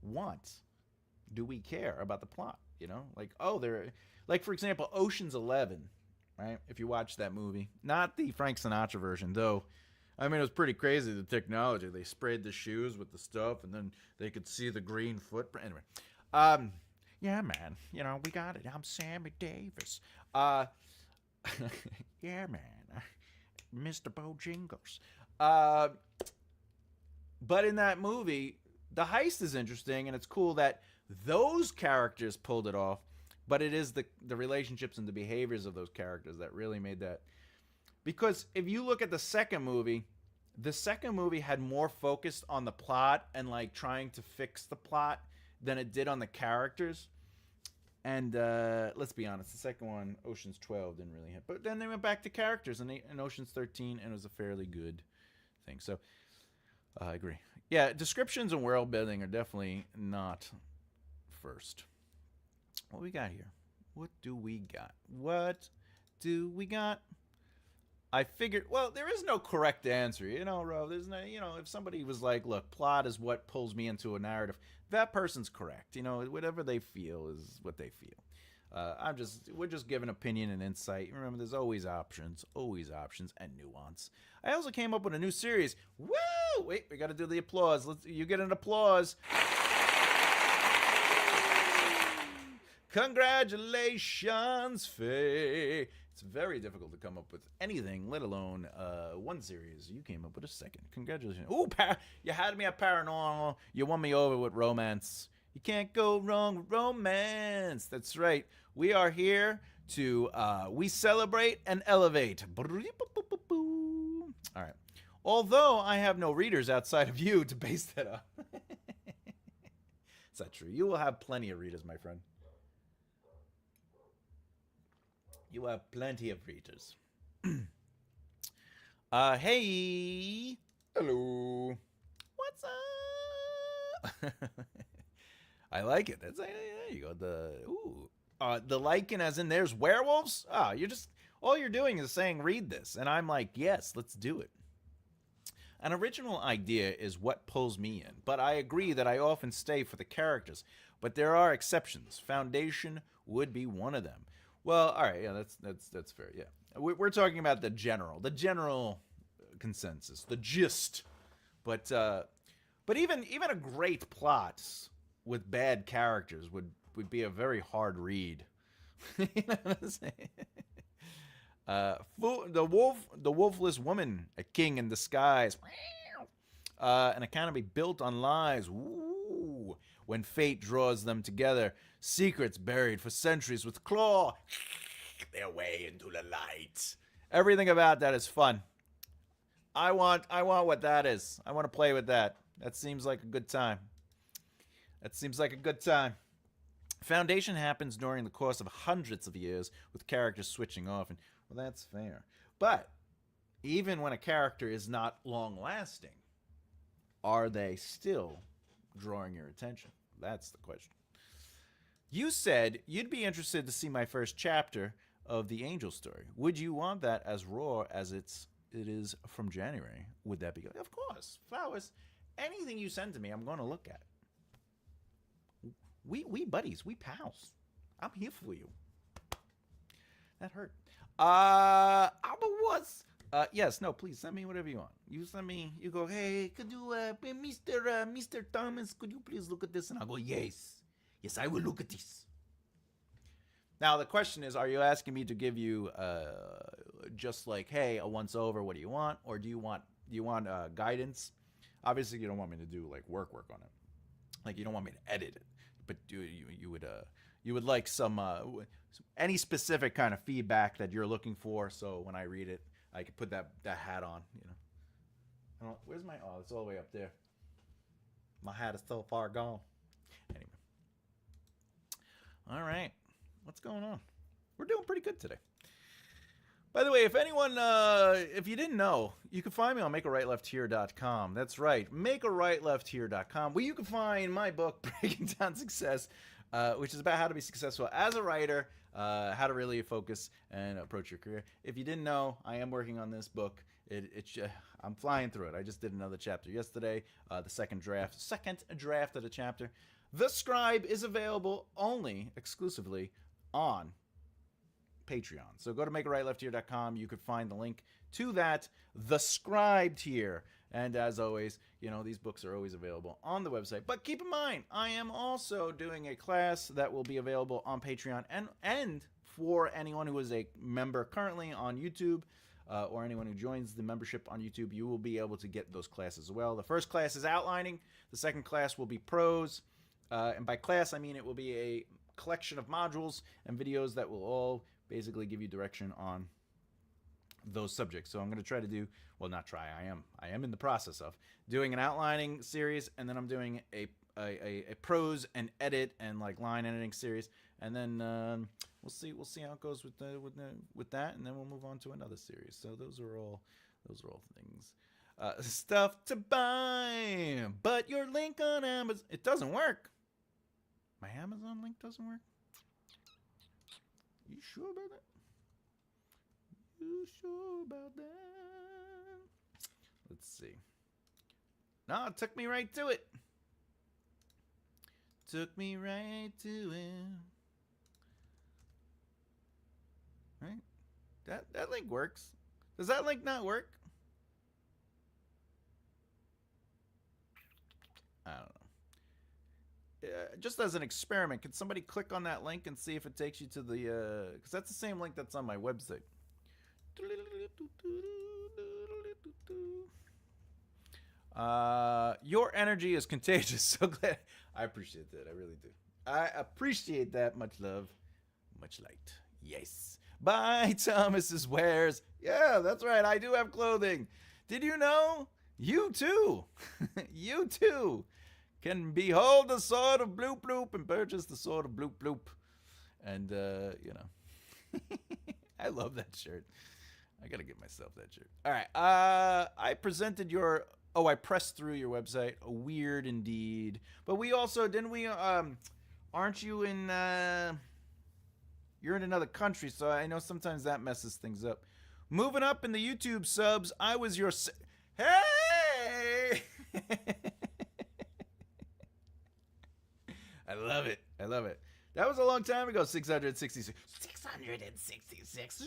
what do we care about the plot? You know, like for example, Ocean's 11, right? If you watch that movie, not the Frank Sinatra version, though. I mean, it was pretty crazy, the technology. They sprayed the shoes with the stuff, and then they could see the green footprint. Anyway, yeah, man, you know, we got it. I'm Sammy Davis. Yeah, man, Mr. Bojangles. But in that movie, the heist is interesting, and it's cool that those characters pulled it off, but it is the relationships and the behaviors of those characters that really made that. Because if you look at the second movie had more focus on the plot and like trying to fix the plot than it did on the characters. And let's be honest, the second one, Ocean's 12, didn't really hit. But then they went back to characters in Ocean's 13, and it was a fairly good thing. So I agree. Yeah, descriptions and world building are definitely not first. What we got here? What do we got? I figured, well, there is no correct answer, you know, Ro. There's no, you know, if somebody was like, look, plot is what pulls me into a narrative, that person's correct. You know, whatever they feel is what they feel. We're just giving opinion and insight. Remember, there's always options and nuance. I also came up with a new series. Woo! Wait, we got to do the applause. You get an applause. Congratulations, Faye. It's very difficult to come up with anything, let alone one series. You came up with a second. Congratulations. Ooh, you had me at paranormal. You won me over with romance. You can't go wrong with romance. That's right. We are here to, we celebrate and elevate. All right. Although I have no readers outside of you to base that up. Is that true? You will have plenty of readers, my friend. You have plenty of readers. Hey. Hello. What's up? I like it. There you go. The lichen as in there's werewolves? All you're doing is saying read this. And I'm like, yes, let's do it. An original idea is what pulls me in. But I agree that I often stay for the characters. But there are exceptions. Foundation would be one of them. Well, all right, yeah, that's fair. Yeah, we're talking about the general consensus, the gist. But even a great plot with bad characters would be a very hard read. You know what I'm saying? The wolfless woman, a king in disguise, an economy built on lies. Ooh. When fate draws them together, secrets buried for centuries with claw their way into the light. Everything about that is fun. I want what that is. I want to play with that. That seems like a good time. Foundation happens during the course of hundreds of years with characters switching off, and well, that's fair. But even when a character is not long-lasting, are they still drawing your attention? That's the question. You said you'd be interested to see my first chapter of the Angel story. Would you want that as raw as it is from January? Would that be good? Of course. Flowers. Anything you send to me, I'm going to look at. We buddies. We pals. I'm here for you. That hurt. What's... yes, no, please send me whatever you want. You send me, you go, hey, could you, Mr. Thomas, could you please look at this? And I'll go, yes. Yes, I will look at this. Now, the question is, are you asking me to give you just like, hey, a once over, what do you want? Or do you want guidance? Obviously, you don't want me to do like work on it. Like, you don't want me to edit it. But you would like some any specific kind of feedback that you're looking for, so when I read it, I could put that hat on, where's my... Oh, it's all the way up there. My hat is so far gone. Anyway. All right. What's going on? We're doing pretty good today. By the way, if anyone, if you didn't know, you can find me on makearightleftheere.com. That's right, makearightleftheere.com, where you can find my book, Breaking Down Success, which is about how to be successful as a writer, how to really focus and approach your career. If you didn't know, I am working on this book. I'm flying through it. I just did another chapter yesterday, the second draft of the chapter. The Scribe is available only exclusively on Patreon. So go to makearightleftheere.com. You could find the link to that, The Scribe tier. And as always, these books are always available on the website. But keep in mind, I am also doing a class that will be available on Patreon and for anyone who is a member currently on YouTube, or anyone who joins the membership on YouTube, you will be able to get those classes as well. The first class is outlining. The second class will be prose. And by class, I mean it will be a collection of modules and videos that will all basically give you direction on those subjects. So I'm going to try to do, well, not try, I am in the process of doing an outlining series, and then I'm doing a prose and edit and like line editing series, and then we'll see how it goes with that, and then we'll move on to another series. So those are all things. Stuff to buy, but your link on Amazon, it doesn't work. My Amazon link doesn't work. You sure about that? You sure about that? Let's see. No, it took me right to it. Took me right to it. Right? That link works. Does that link not work? I don't know. Just as an experiment, can somebody click on that link and see if it takes you to the... because that's the same link that's on my website. Your energy is contagious. So glad. I appreciate that. I really do. I appreciate that. Much love. Much light. Yes. Buy Thomas's wares. Yeah, that's right. I do have clothing. Did you know? You too. You too can behold the sword of Bloop Bloop and purchase the sword of Bloop Bloop. And, I love that shirt. I gotta get myself that shirt. All right. I presented your... Oh, I pressed through your website. Weird indeed. But we also... Didn't we... aren't you in... You're in another country, so I know sometimes that messes things up. Moving up in the YouTube subs, I was your... Hey! I love it. I love it. That was a long time ago, 666. 666.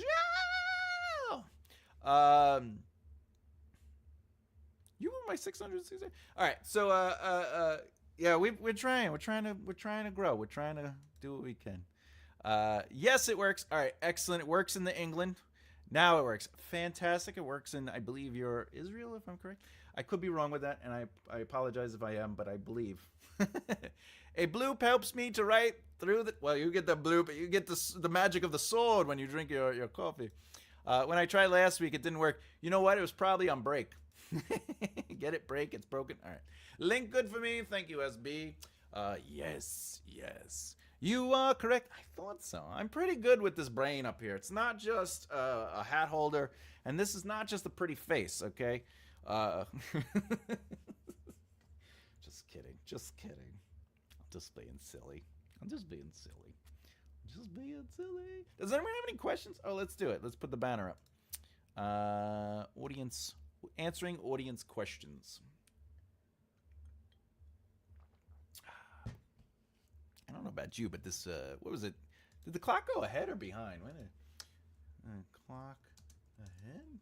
You were my 666. All right. So yeah, we're trying to grow. We're trying to do what we can. Yes, it works. All right, excellent. It works in the England. Now it works. Fantastic. It works in, I believe, you're Israel, if I'm correct. I could be wrong with that, and I apologize if I am, but I believe. A bloop helps me to write through the... Well, you get the bloop, but you get the magic of the sword when you drink your coffee. When I tried last week, it didn't work. You know what? It was probably on break. Get it? Break? It's broken? All right. Link good for me. Thank you, SB. Yes. You are correct. I thought so. I'm pretty good with this brain up here. It's not just a hat holder, and this is not just a pretty face, okay? Just kidding. I'm just being silly. Just being silly. Does anyone have any questions? Oh, let's do it. Let's put the banner up. Audience answering audience questions. I don't know about you, but this what was it? Did the clock go ahead or behind? When clock ahead?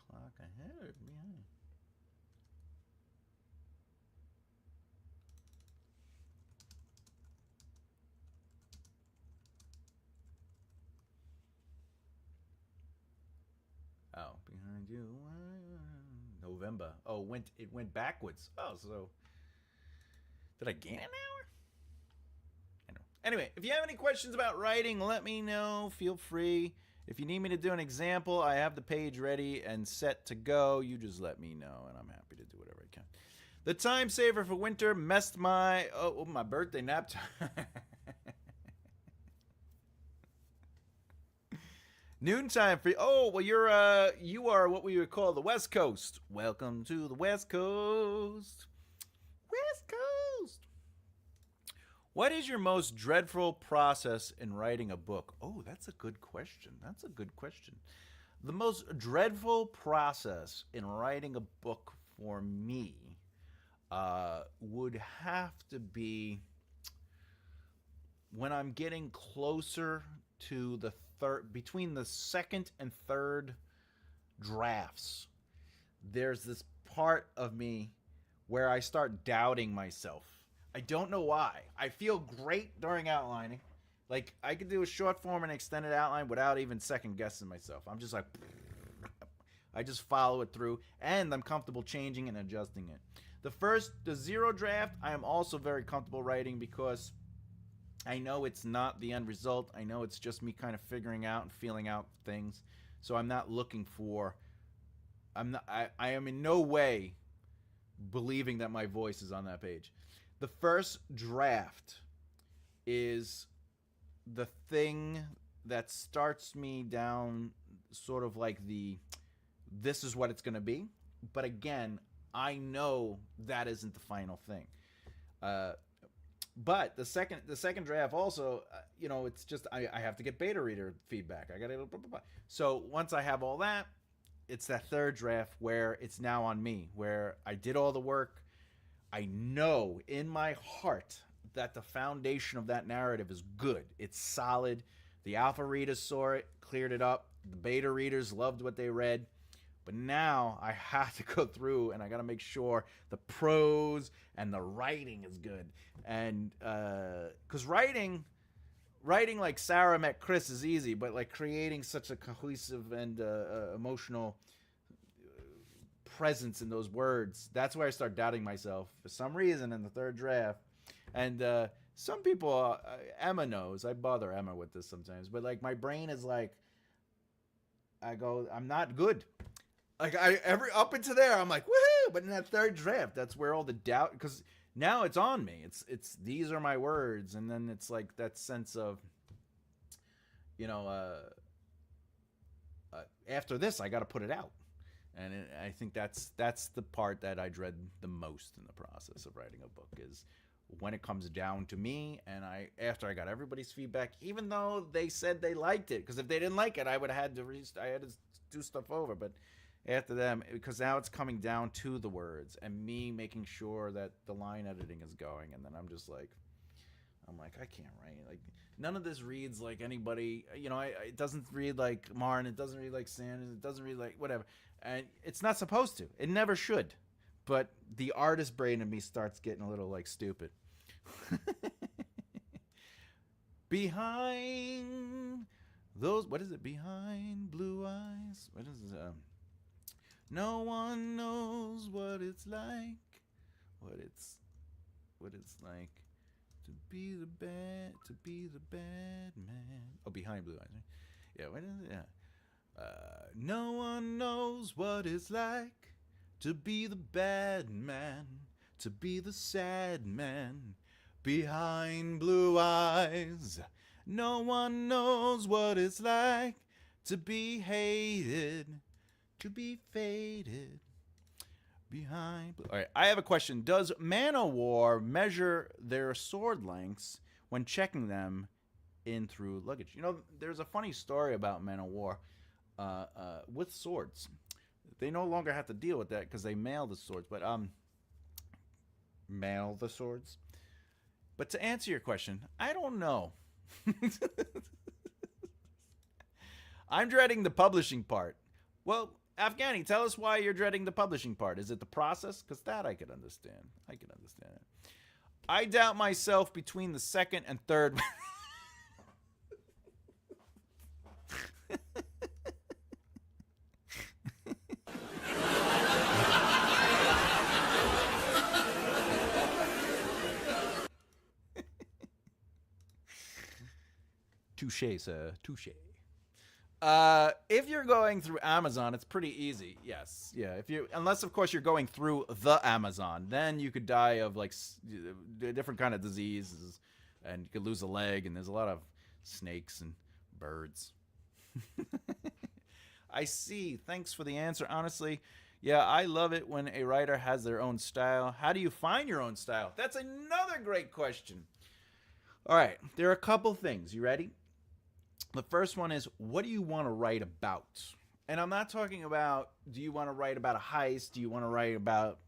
Clock ahead or behind? Oh, behind you. November. Oh, it went backwards. Oh, so did I gain an hour? I don't know. Anyway, if you have any questions about writing, let me know. Feel free. If you need me to do an example, I have the page ready and set to go. You just let me know, and I'm happy to do whatever I can. The time saver for winter messed my my birthday nap time. Noontime for well, you are what we would call the West Coast. Welcome to the West Coast. West Coast. What is your most dreadful process in writing a book? Oh, that's a good question. That's a good question. The most dreadful process in writing a book for me would have to be when I'm getting closer to the between the second and third drafts. There's this part of me where I start doubting myself. I don't know why. I feel great during outlining. Like, I could do a short form and extended outline without even second guessing myself. I'm just like, I just follow it through, and I'm comfortable changing and adjusting it. The zero draft, I am also very comfortable writing because I know it's not the end result. I know it's just me kind of figuring out and feeling out things. So I'm not looking for, I am in no way believing that my voice is on that page. The first draft is the thing that starts me down sort of like this is what it's going to be. But again, I know that isn't the final thing. But the second draft also, it's just I have to get beta reader feedback. I got to blah, blah, blah. So once I have all that, it's that third draft where it's now on me, where I did all the work. I know in my heart that the foundation of that narrative is good. It's solid. The alpha readers saw it, cleared it up. The beta readers loved what they read. But now I have to go through and I got to make sure the prose and the writing is good. And because writing like Sarah Met Chris is easy, but like creating such a cohesive and emotional presence in those words, that's where I start doubting myself for some reason in the third draft. And some people, Emma knows, I bother Emma with this sometimes, but like my brain is like, I'm not good. Like up into there, I'm like, woohoo! But in that third draft, that's where all the doubt, because now it's on me. It's these are my words, and then it's like that sense of, after this, I got to put it out, and I think that's the part that I dread the most in the process of writing a book is when it comes down to me, and after I got everybody's feedback, even though they said they liked it, because if they didn't like it, I would have had to do stuff over, but after them, because now it's coming down to the words and me making sure that the line editing is going, and then I'm like, I can't write. Like, none of this reads like anybody, it doesn't read like Martin, it doesn't read like Sanders, it doesn't read like whatever, and it's not supposed to. It never should. But the artist brain in me starts getting a little like stupid. Behind those, what is it? Behind blue eyes. What is it? No one knows what it's like. What it's like to be the bad man. Oh, behind blue eyes. Right? Yeah. What is it? Yeah. No one knows what it's like to be the bad man, to be the sad man, behind blue eyes. No one knows what it's like to be hated, to be faded, behind blue. All right, I have a question. Does Man-O-War measure their sword lengths when checking them in through luggage. You know, there's a funny story about men of war with swords. They no longer have to deal with that because they mail the swords. But mail the swords. But to answer your question, I don't know. I'm dreading the publishing part. Well, Afghani, tell us why you're dreading the publishing part. Is it the process? Because that I could understand. I can understand it. I doubt myself between the second and third. Touche, sir. Touche. If you're going through Amazon, it's pretty easy. Yes, yeah. If you, unless of course you're going through the Amazon, then you could die of like different kind of diseases, and you could lose a leg. And there's a lot of snakes and birds. I see. Thanks for the answer. Honestly, yeah, I love it when a writer has their own style. How do you find your own style? That's another great question. All right, there are a couple things. You ready? The first one is, what do you want to write about? And I'm not talking about, do you want to write about a heist? Do you want to write about,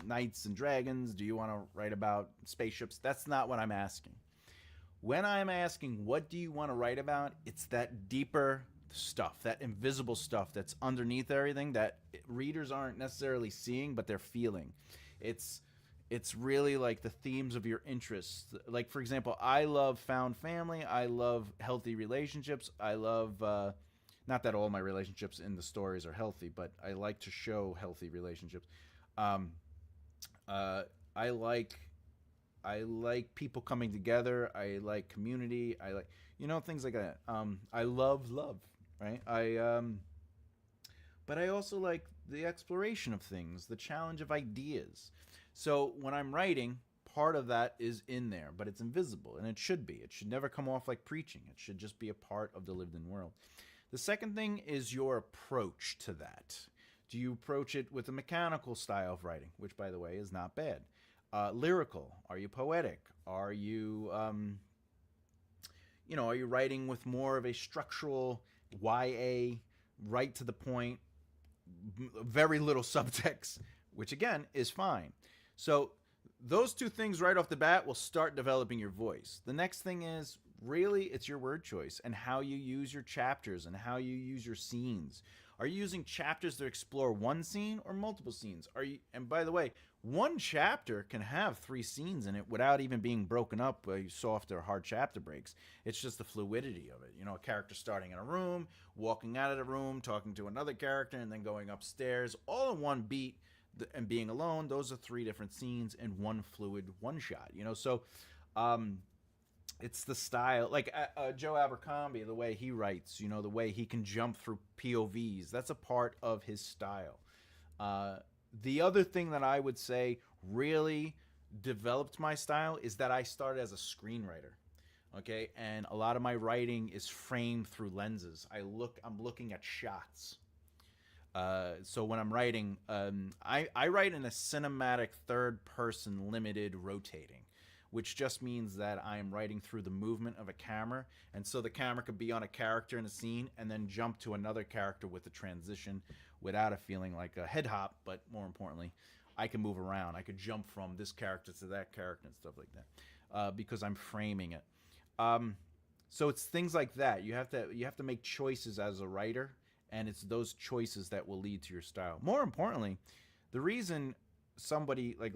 knights and dragons? Do you want to write about spaceships? That's not what I'm asking. When I'm asking, what do you want to write about? It's that deeper stuff, that invisible stuff that's underneath everything that readers aren't necessarily seeing, but they're feeling. It's really like the themes of your interests. Like, for example, I love found family. I love healthy relationships. I love, not that all my relationships in the stories are healthy, but I like to show healthy relationships. I like people coming together. I like community. I like, things like that. I love love, right? But I also like the exploration of things, the challenge of ideas. So when I'm writing, part of that is in there, but it's invisible, and it should be. It should never come off like preaching. It should just be a part of the lived-in world. The second thing is your approach to that. Do you approach it with a mechanical style of writing, which, by the way, is not bad? Lyrical? Are you poetic? Are you, are you writing with more of a structural YA, right to the point, very little subtext, which again is fine. So those two things right off the bat will start developing your voice. The next thing is really it's your word choice and how you use your chapters and how you use your scenes. Are you using chapters to explore one scene or multiple scenes? And by the way, one chapter can have 3 scenes in it without even being broken up by soft or hard chapter breaks. It's just the fluidity of it. A character starting in a room, walking out of the room, talking to another character, and then going upstairs, all in one beat, and being alone. Those are 3 different scenes in one fluid one shot. So it's the style, like Joe Abercrombie, the way he writes, the way he can jump through POVs. That's a part of his style. The other thing that I would say really developed my style is that I started as a screenwriter. Okay, and a lot of my writing is framed through lenses. I'm looking at shots. So when I'm writing, I write in a cinematic third-person limited rotating, which just means that I am writing through the movement of a camera, and so the camera could be on a character in a scene and then jump to another character with a transition without it feeling like a head hop, but more importantly, I can move around. I could jump from this character to that character and stuff like that because I'm framing it. So it's things like that. You have to make choices as a writer, and it's those choices that will lead to your style. More importantly, the reason somebody, like,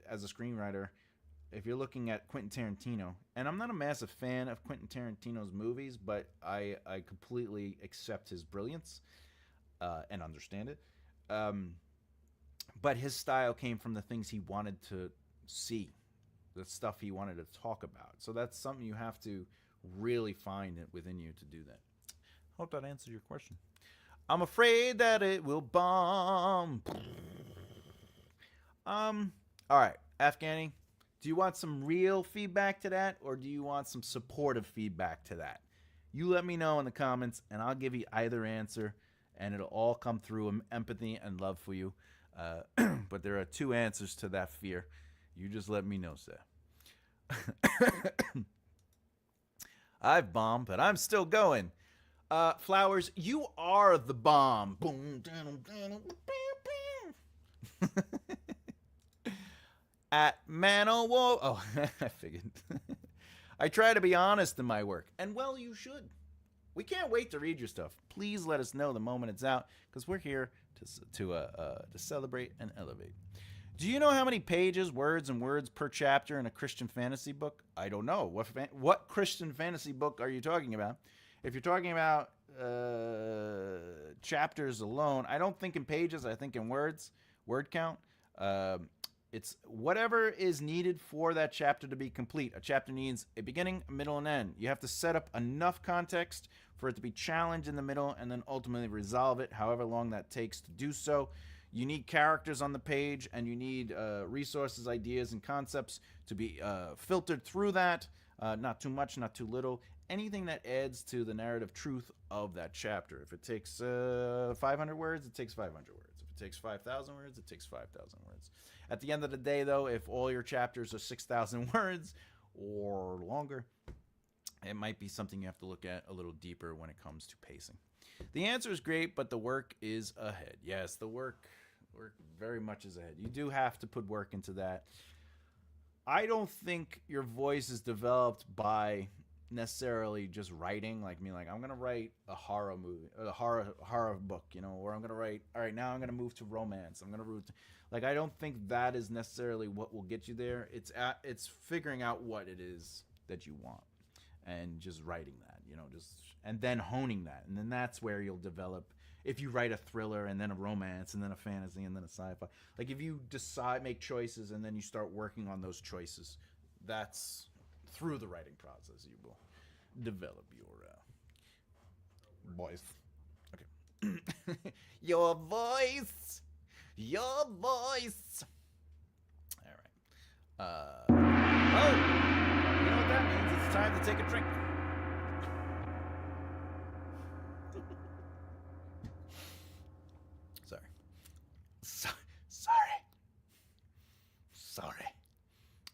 as a screenwriter, if you're looking at Quentin Tarantino, and I'm not a massive fan of Quentin Tarantino's movies, but I completely accept his brilliance and understand it. But his style came from the things he wanted to see, the stuff he wanted to talk about. So that's something you have to really find it within you to do that. Hope that answers your question. I'm afraid that it will bomb. All right, Afghani, do you want some real feedback to that, or do you want some supportive feedback to that? You let me know in the comments, and I'll give you either answer, and it'll all come through empathy and love for you. But there are 2 answers to that fear. You just let me know, sir. I've bombed, but I'm still going. Flowers, you are the bomb. Boom, down, down, At Manowar. Oh, I figured. I try to be honest in my work, and well, you should. We can't wait to read your stuff. Please let us know the moment it's out, because we're here to celebrate and elevate. Do you know how many pages, words, and words per chapter in a Christian fantasy book? I don't know. What Christian fantasy book are you talking about? If you're talking about chapters alone, I don't think in pages. I think in words, word count. It's whatever is needed for that chapter to be complete. A chapter needs a beginning, a middle, and end. You have to set up enough context for it to be challenged in the middle and then ultimately resolve it, however long that takes to do so. You need characters on the page, and you need resources, ideas, and concepts to be filtered through that. Not too much, not too little. Anything that adds to the narrative truth of that chapter. If it takes 500 words, it takes 500 words. If it takes 5,000 words, it takes 5,000 words. At the end of the day, though, if all your chapters are 6,000 words or longer, it might be something you have to look at a little deeper when it comes to pacing. The answer is great, but the work is ahead. Yes, the work very much is ahead. You do have to put work into that. I don't think your voice is developed by necessarily just writing. Like me, like I'm gonna write a horror movie, a horror book, you know, or I'm gonna write. All right, now I'm gonna move to romance. I'm gonna move to, like, I don't think that is necessarily what will get you there. It's figuring out what it is that you want, and just writing that, you know, and then honing that, and then that's where you'll develop. If you write a thriller and then a romance and then a fantasy and then a sci-fi, like if you make choices and then you start working on those choices, that's through the writing process you will develop your voice. Okay. Your voice. All right. Oh, you know what that means? It's time to take a drink. Sorry.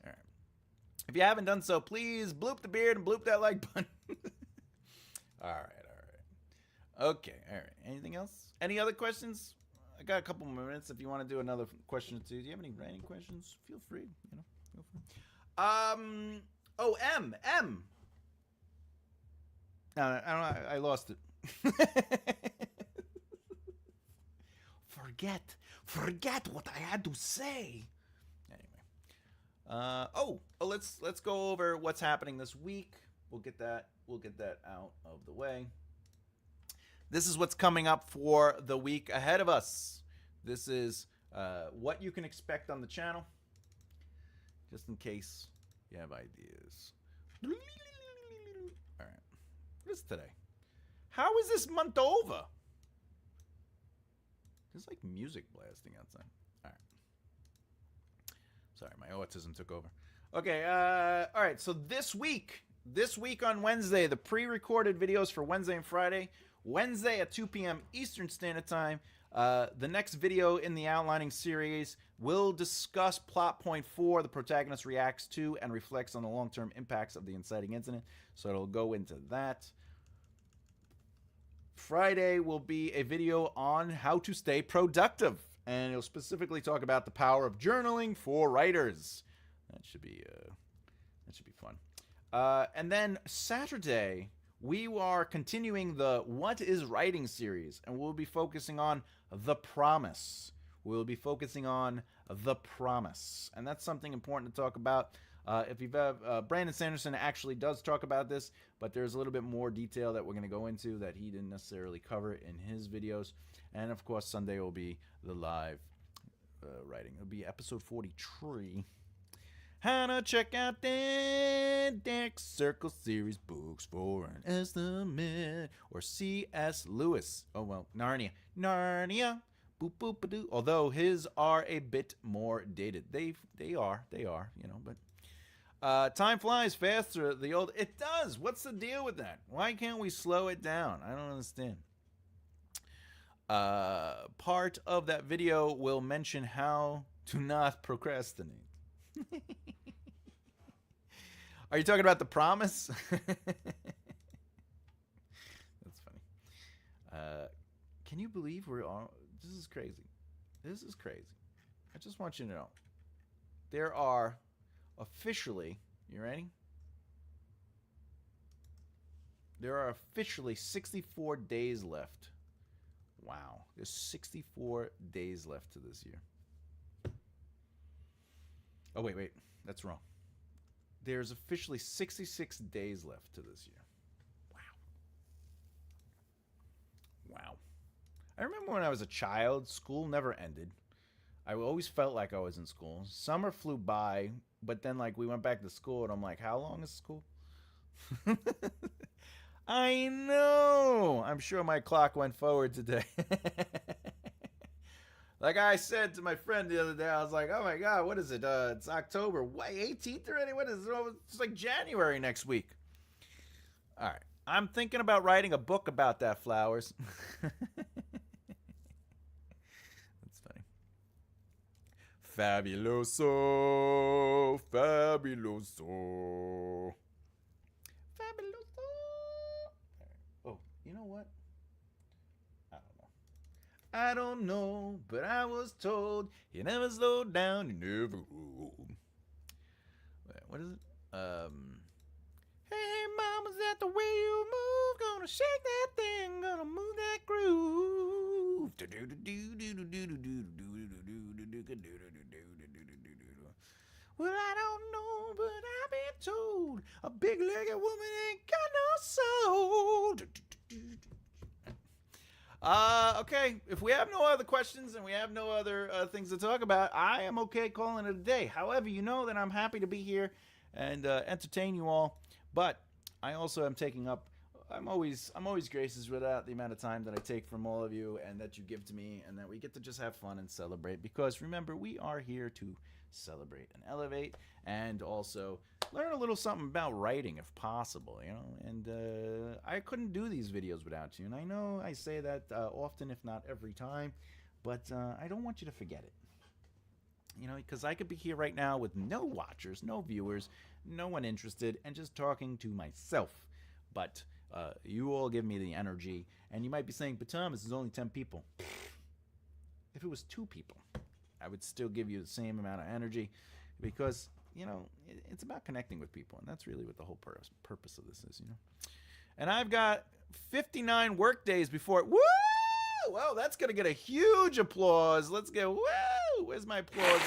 All right. If you haven't done so, please bloop the beard and bloop that like button. All right. Okay, all right. Anything else? Any other questions? I got a couple more minutes if you want to do another question or two. Do you have any writing questions? Feel free, you know. Feel free. Oh, M. No, I don't know. I lost it. Forget what I had to say. Anyway, let's go over what's happening this week. We'll get that out of the way. This is what's coming up for the week ahead of us. This is what you can expect on the channel, just in case you have ideas. All right, what is today? How is this month over? There's like music blasting outside. All right. Sorry, my autism took over. Okay, all right, so this week on Wednesday, the pre-recorded videos for Wednesday and Friday. Wednesday at 2 p.m. Eastern Standard Time. The next video in the outlining series will discuss plot point 4. The protagonist reacts to and reflects on the long-term impacts of the inciting incident. So it'll go into that. Friday will be a video on how to stay productive, and it'll specifically talk about the power of journaling for writers. That should be fun. And then Saturday, we are continuing the What is Writing series, and we'll be focusing on the promise. And that's something important to talk about. If you've Brandon Sanderson actually does talk about this, but there's a little bit more detail that we're going to go into that he didn't necessarily cover in his videos. And of course, Sunday will be the live writing. It'll be episode 43. How to check out the Deck Circle series books for an estimate, or C.S. Lewis. Oh well, Narnia. Boop boop ba doo. Although his are a bit more dated. They are, you know, but time flies faster. It does. What's the deal with that? Why can't we slow it down? I don't understand. Part of that video will mention how to not procrastinate. Are you talking about the promise? Can you believe we're on? This is crazy. This is crazy. I just want you to know. There are officially, you ready? There are officially 64 days left. Wow. There's 64 days left to this year. Oh, wait. That's wrong. There's officially 66 days left to this year. Wow. I remember when I was a child, school never ended. I always felt like I was in school. Summer flew by, but then like we went back to school and I'm like, how long is school? I know. I'm sure my clock went forward today. Like I said to my friend the other day, I was like, oh my God, what is it? It's October. What, 18th already? What is it? It's like January next week. All right. I'm thinking about writing a book about that, Flowers. That's funny. Fabuloso. Fabuloso. Fabuloso. Oh, you know what? I don't know, but I was told you never slow down, you never roll. What is it? Hey, mama, is that the way you move? Gonna shake that thing, gonna move that groove. Well, I don't know, but I've been told a big-legged woman ain't got no soul. Okay, if we have no other questions and we have no other things to talk about, I am okay calling it a day. However, you know that I'm happy to be here and entertain you all. But I also am taking up. I'm always gracious without the amount of time that I take from all of you and that you give to me, and that we get to just have fun and celebrate. Because remember, we are here to celebrate and elevate, and also learn a little something about writing if possible, you know. And I couldn't do these videos without you, and I know I say that often, if not every time, but I don't want you to forget it, you know, because I could be here right now with no watchers, no viewers, no one interested, and just talking to myself. But you all give me the energy, and you might be saying, but Thomas, there's only 10 people. If it was 2 people, I would still give you the same amount of energy, because, you know, it's about connecting with people, and that's really what the whole purpose of this is, you know. And I've got 59 work days before. Woo! Well, that's going to get a huge applause. Let's go. Woo! Where's my applause?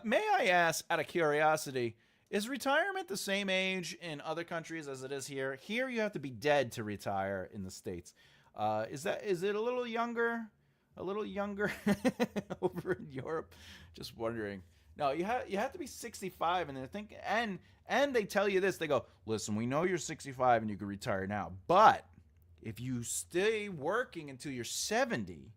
May I ask, out of curiosity, is retirement the same age in other countries as it is here? Here, you have to be dead to retire in the States. Is it a little younger? A little younger over in Europe? Just wondering. No, you have to be 65, and they're thinking, and they tell you this. They go, listen, we know you're 65 and you can retire now, but if you stay working until you're 70,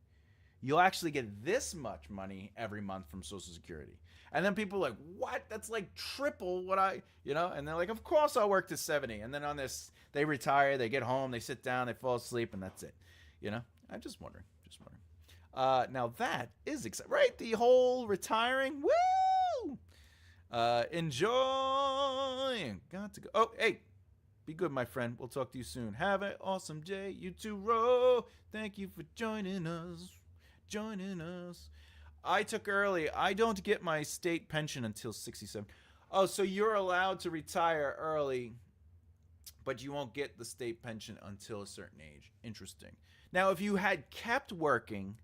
you'll actually get this much money every month from Social Security. And then people are like, what? That's like triple what you know? And they're like, of course I'll work to 70. And then on this, they retire, they get home, they sit down, they fall asleep, and that's it. You know? I'm just wondering. Now that is exciting, right? The whole retiring, woo! Enjoy. Got to go. Oh, hey, be good, my friend. We'll talk to you soon. Have an awesome day. You too, Ro. Thank you for joining us. I took early. I don't get my state pension until 67. Oh, so you're allowed to retire early, but you won't get the state pension until a certain age. Interesting. Now, if you had kept working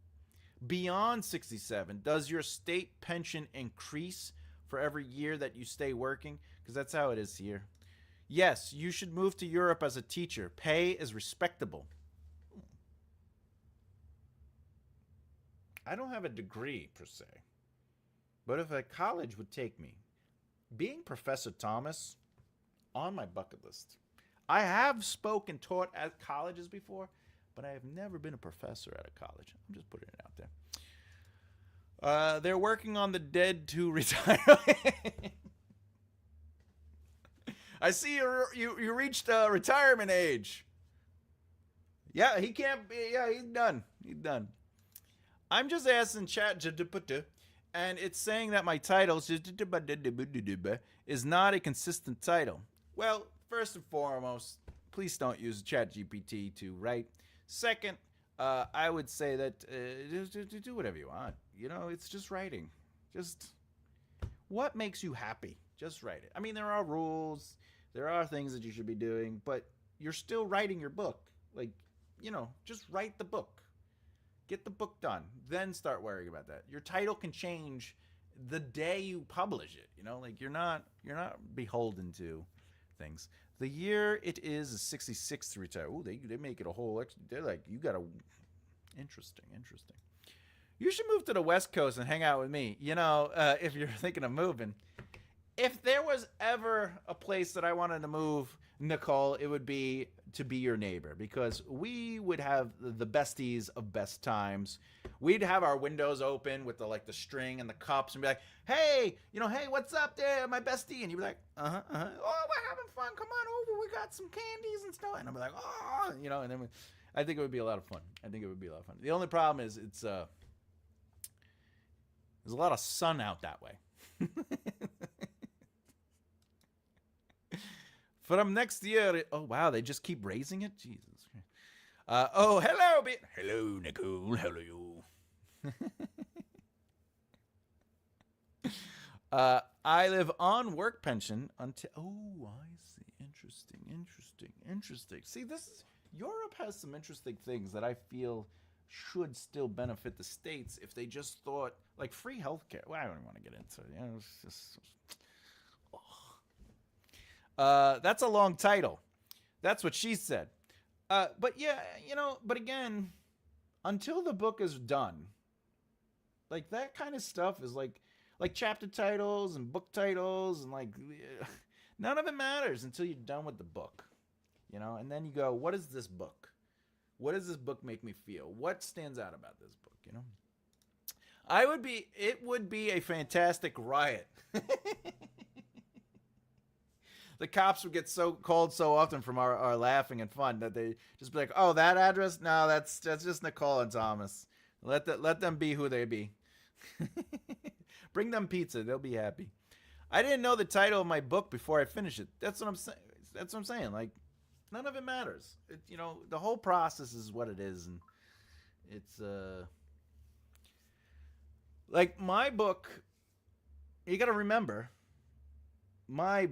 beyond 67, does your state pension increase for every year that you stay working? Because that's how it is here. Yes, you should move to Europe as a teacher. Pay is respectable. I don't have a degree, per se. But if a college would take me, being Professor Thomas, on my bucket list. I have spoken, taught at colleges before, but I have never been a professor at a college. I'm just putting it out there. They're working on the Dead to retire. I see you reached retirement age. Yeah, he can't be. Yeah, he's done. I'm just asking chat, and it's saying that my title is not a consistent title. Well, first and foremost, please don't use ChatGPT to write. Second, I would say that do whatever you want. You know, it's just writing. Just what makes you happy? Just write it. I mean, there are rules, there are things that you should be doing, but you're still writing your book. Like, you know, just write the book. Get the book done. Then start worrying about that. Your title can change the day you publish it. You know, like you're not beholden to things. The year it is 66 to retire. Ooh, they make it a whole extra. They're like, you got a interesting. You should move to the West Coast and hang out with me. You know, if you're thinking of moving. If there was ever a place that I wanted to move, Nicole, it would be to be your neighbor, because we would have the besties of best times. We'd have our windows open with the string and the cups and be like, hey, hey, what's up there, my bestie? And you'd be like, oh, we're having fun. Come on over. We got some candies and stuff. And I'd be like, oh, and then I think it would be a lot of fun. The only problem is it's there's a lot of sun out that way. From next year, oh wow, they just keep raising it. Jesus. Oh, hello, hello, Nicole. Hello, you. I live on work pension until. Oh, I see. Interesting. See, Europe has some interesting things that I feel should still benefit the States if they just thought like free healthcare. Well, I don't want to get into it. It's just. That's a long title. That's what she said. But yeah, but again, until the book is done, like that kind of stuff is like chapter titles and book titles and none of it matters until you're done with the book, and then you go, what is this book? What does this book make me feel? What stands out about this book? It would be a fantastic riot. The cops would get so called so often from our laughing and fun that they just be like, oh, that address? No, that's just Nicole and Thomas. Let them be who they be. Bring them pizza. They'll be happy. I didn't know the title of my book before I finished it. That's what I'm saying. Like, none of it matters. The whole process is what it is. And it's, like my book, you got to remember, my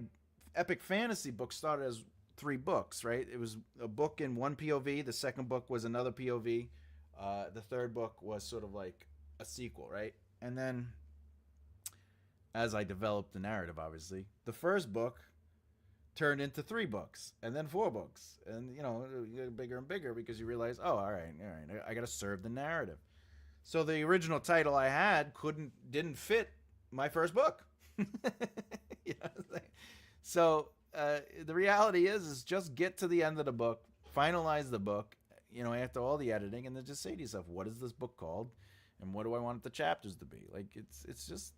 epic fantasy book started as 3 books, right? It was a book in one POV. The second book was another POV. The third book was sort of like a sequel, right? And then as I developed the narrative, obviously, the first book turned into 3 books and then 4 books. And, it got bigger and bigger because you realize, oh, all right. I got to serve the narrative. So the original title I had didn't fit my first book. So the reality is just get to the end of the book, finalize the book, after all the editing, and then just say to yourself, what is this book called, and what do I want the chapters to be? Like it's just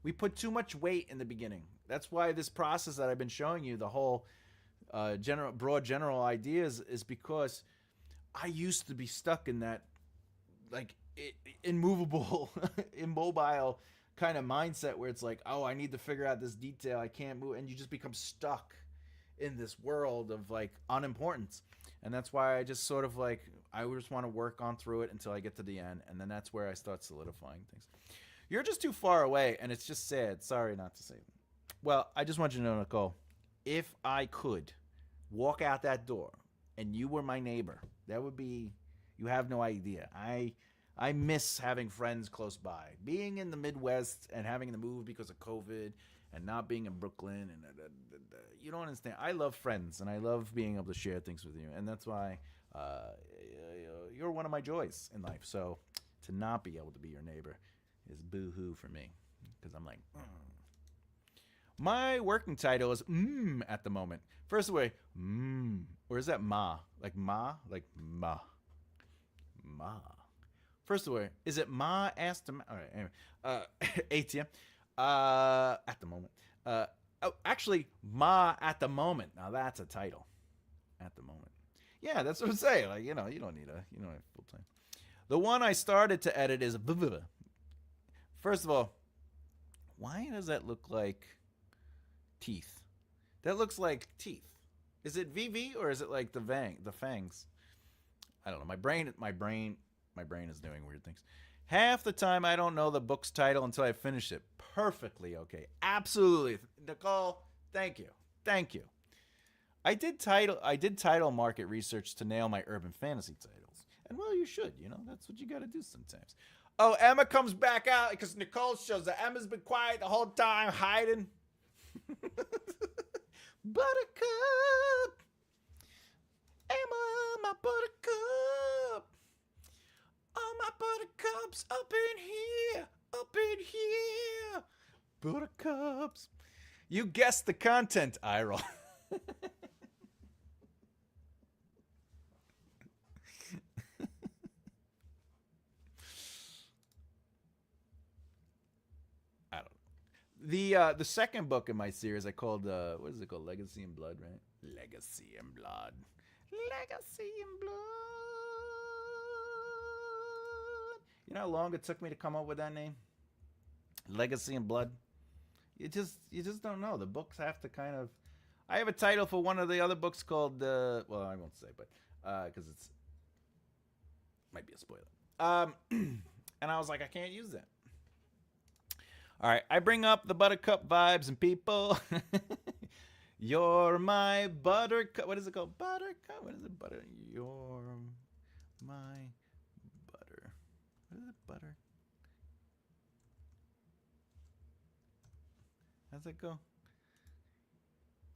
we put too much weight in the beginning. That's why this process that I've been showing you, the whole broad general ideas, is because I used to be stuck in that immobile kind of mindset where it's like, oh, I need to figure out this detail, I can't move, and you just become stuck in this world of unimportance. And that's why I just sort of I just want to work on through it until I get to the end, and then that's where I start solidifying things. You're just too far away, and it's just sad. Sorry not to say that. Well, I just want you to know, Nicole, if I could walk out that door and you were my neighbor, that would be, you have no idea. I miss having friends close by. Being in the Midwest and having to move because of COVID and not being in Brooklyn. And you don't understand. I love friends, and I love being able to share things with you. And that's why you're one of my joys in life. So to not be able to be your neighbor is boo-hoo for me, because I'm like, My working title is at the moment. First of all, or is that ma? Like ma? Like ma. Ma. First of all, is it ma asked to ma? All right, anyway. ATM. At the moment. Actually, ma at the moment. Now that's a title. At the moment. Yeah, that's what I'm saying. Like, you don't need full time. The one I started to edit is First of all, why does that look like teeth? That looks like teeth. Is it VV or is it like the fangs? I don't know. My brain is doing weird things. Half the time I don't know the book's title until I finish it. Perfectly okay. Absolutely. Nicole, thank you. Thank you. I did title market research to nail my urban fantasy titles. And well, you should, that's what you got to do sometimes. Oh, Emma comes back out because Nicole shows that Emma's been quiet the whole time, hiding. Buttercup. Emma, my buttercup. All my buttercups up in here. Up in here. Buttercups. You guessed the content, Iroh. I don't know. The second book in my series I called what is it called? Legacy and Blood, right? Legacy and Blood. Legacy and Blood. You know how long it took me to come up with that name? Legacy and Blood. You just don't know. The books have to kind of. I have a title for one of the other books called well, I won't say, but because it's might be a spoiler. And I was like, I can't use that. All right, I bring up the buttercup vibes and people. You're my buttercup. What is it called? Buttercup. What is it? Butter. You're my butter. What is it? Butter. How's it go?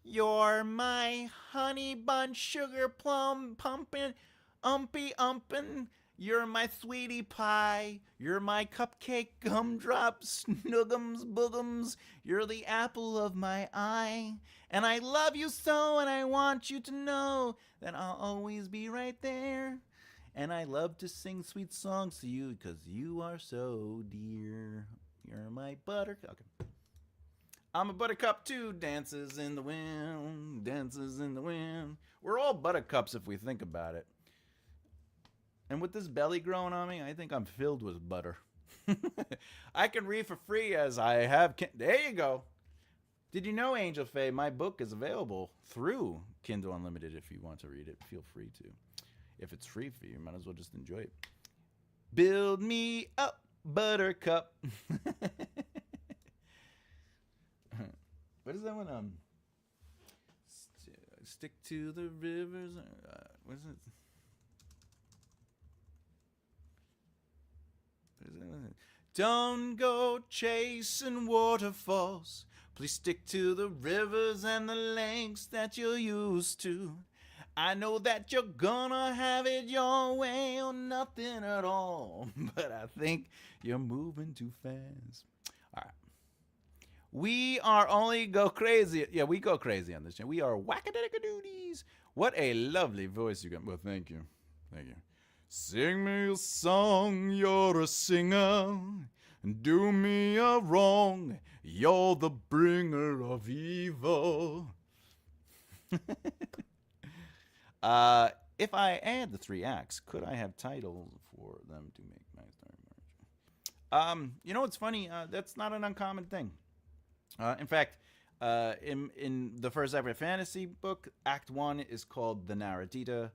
You're my honey bun, sugar plum, pumpkin, umpin'. You're my sweetie pie. You're my cupcake, gumdrops, snuggums, boogums. You're the apple of my eye. And I love you so, and I want you to know that I'll always be right there. And I love to sing sweet songs to you because you are so dear. You're my buttercup. Okay. I'm a buttercup too. Dances in the wind, dances in the wind. We're all buttercups if we think about it. And with this belly growing on me, I think I'm filled with butter. I can read for free as I have. There you go. Did you know, Angel Faye, my book is available through Kindle Unlimited if you want to read it. Feel free to. If it's free for you, you might as well just enjoy it. Build me up, buttercup. What is that one? Stick to the rivers. What is it? Don't go chasing waterfalls. Please stick to the rivers and the lakes that you're used to. I know that you're gonna have it your way or nothing at all. But I think you're moving too fast. All right. We are only go crazy. Yeah, we go crazy on this channel. We are wackadadakadoodies. What a lovely voice you got. Well, thank you. Thank you. Sing me a song, you're a singer. Do me a wrong, you're the bringer of evil. If I add the 3 acts, could I have titles for them to make my story? You know what's funny? That's not an uncommon thing. In fact, in the first ever fantasy book, Act 1 is called The Narradita.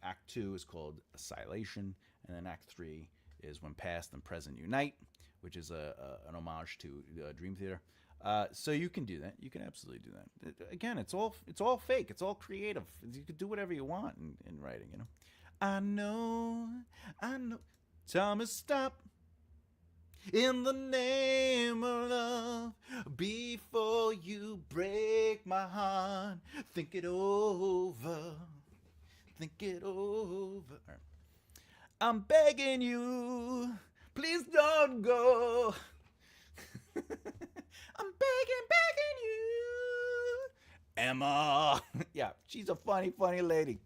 Act 2 is called Assimilation, and then Act 3 is When Past and Present Unite, which is an homage to Dream Theater. So you can do that. You can absolutely do that. Again, it's all fake. It's all creative. You can do whatever you want in writing. You know. I know. Thomas, stop. In the name of love, before you break my heart, think it over. Think it over. Right. I'm begging you, please don't go. I'm begging you, Emma. Yeah, she's a funny lady.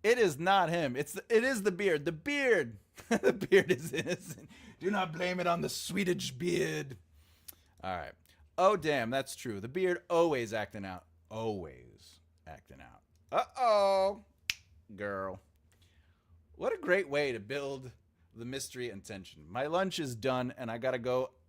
It is not him. It is the beard. The beard. The beard is innocent. Do not blame it on the Swedish beard. All right. Oh, damn, that's true. The beard always acting out. Always acting out. Uh-oh. Girl. What a great way to build the mystery and tension. My lunch is done, and I gotta go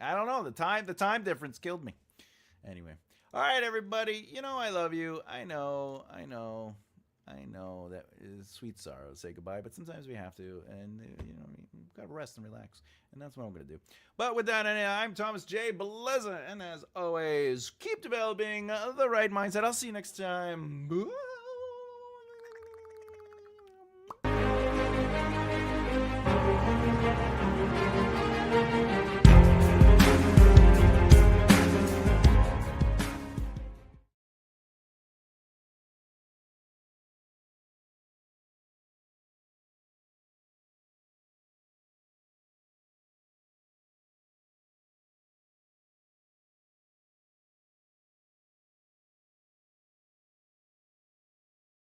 I don't know. The time difference killed me. Anyway. All right, everybody. You know I love you. I know that is sweet sorrow to say goodbye, but sometimes we have to, and we've got to rest and relax, and that's what I'm going to do. But with that, I'm Thomas J. Bellezza, and as always, keep developing the right mindset. I'll see you next time. Bye.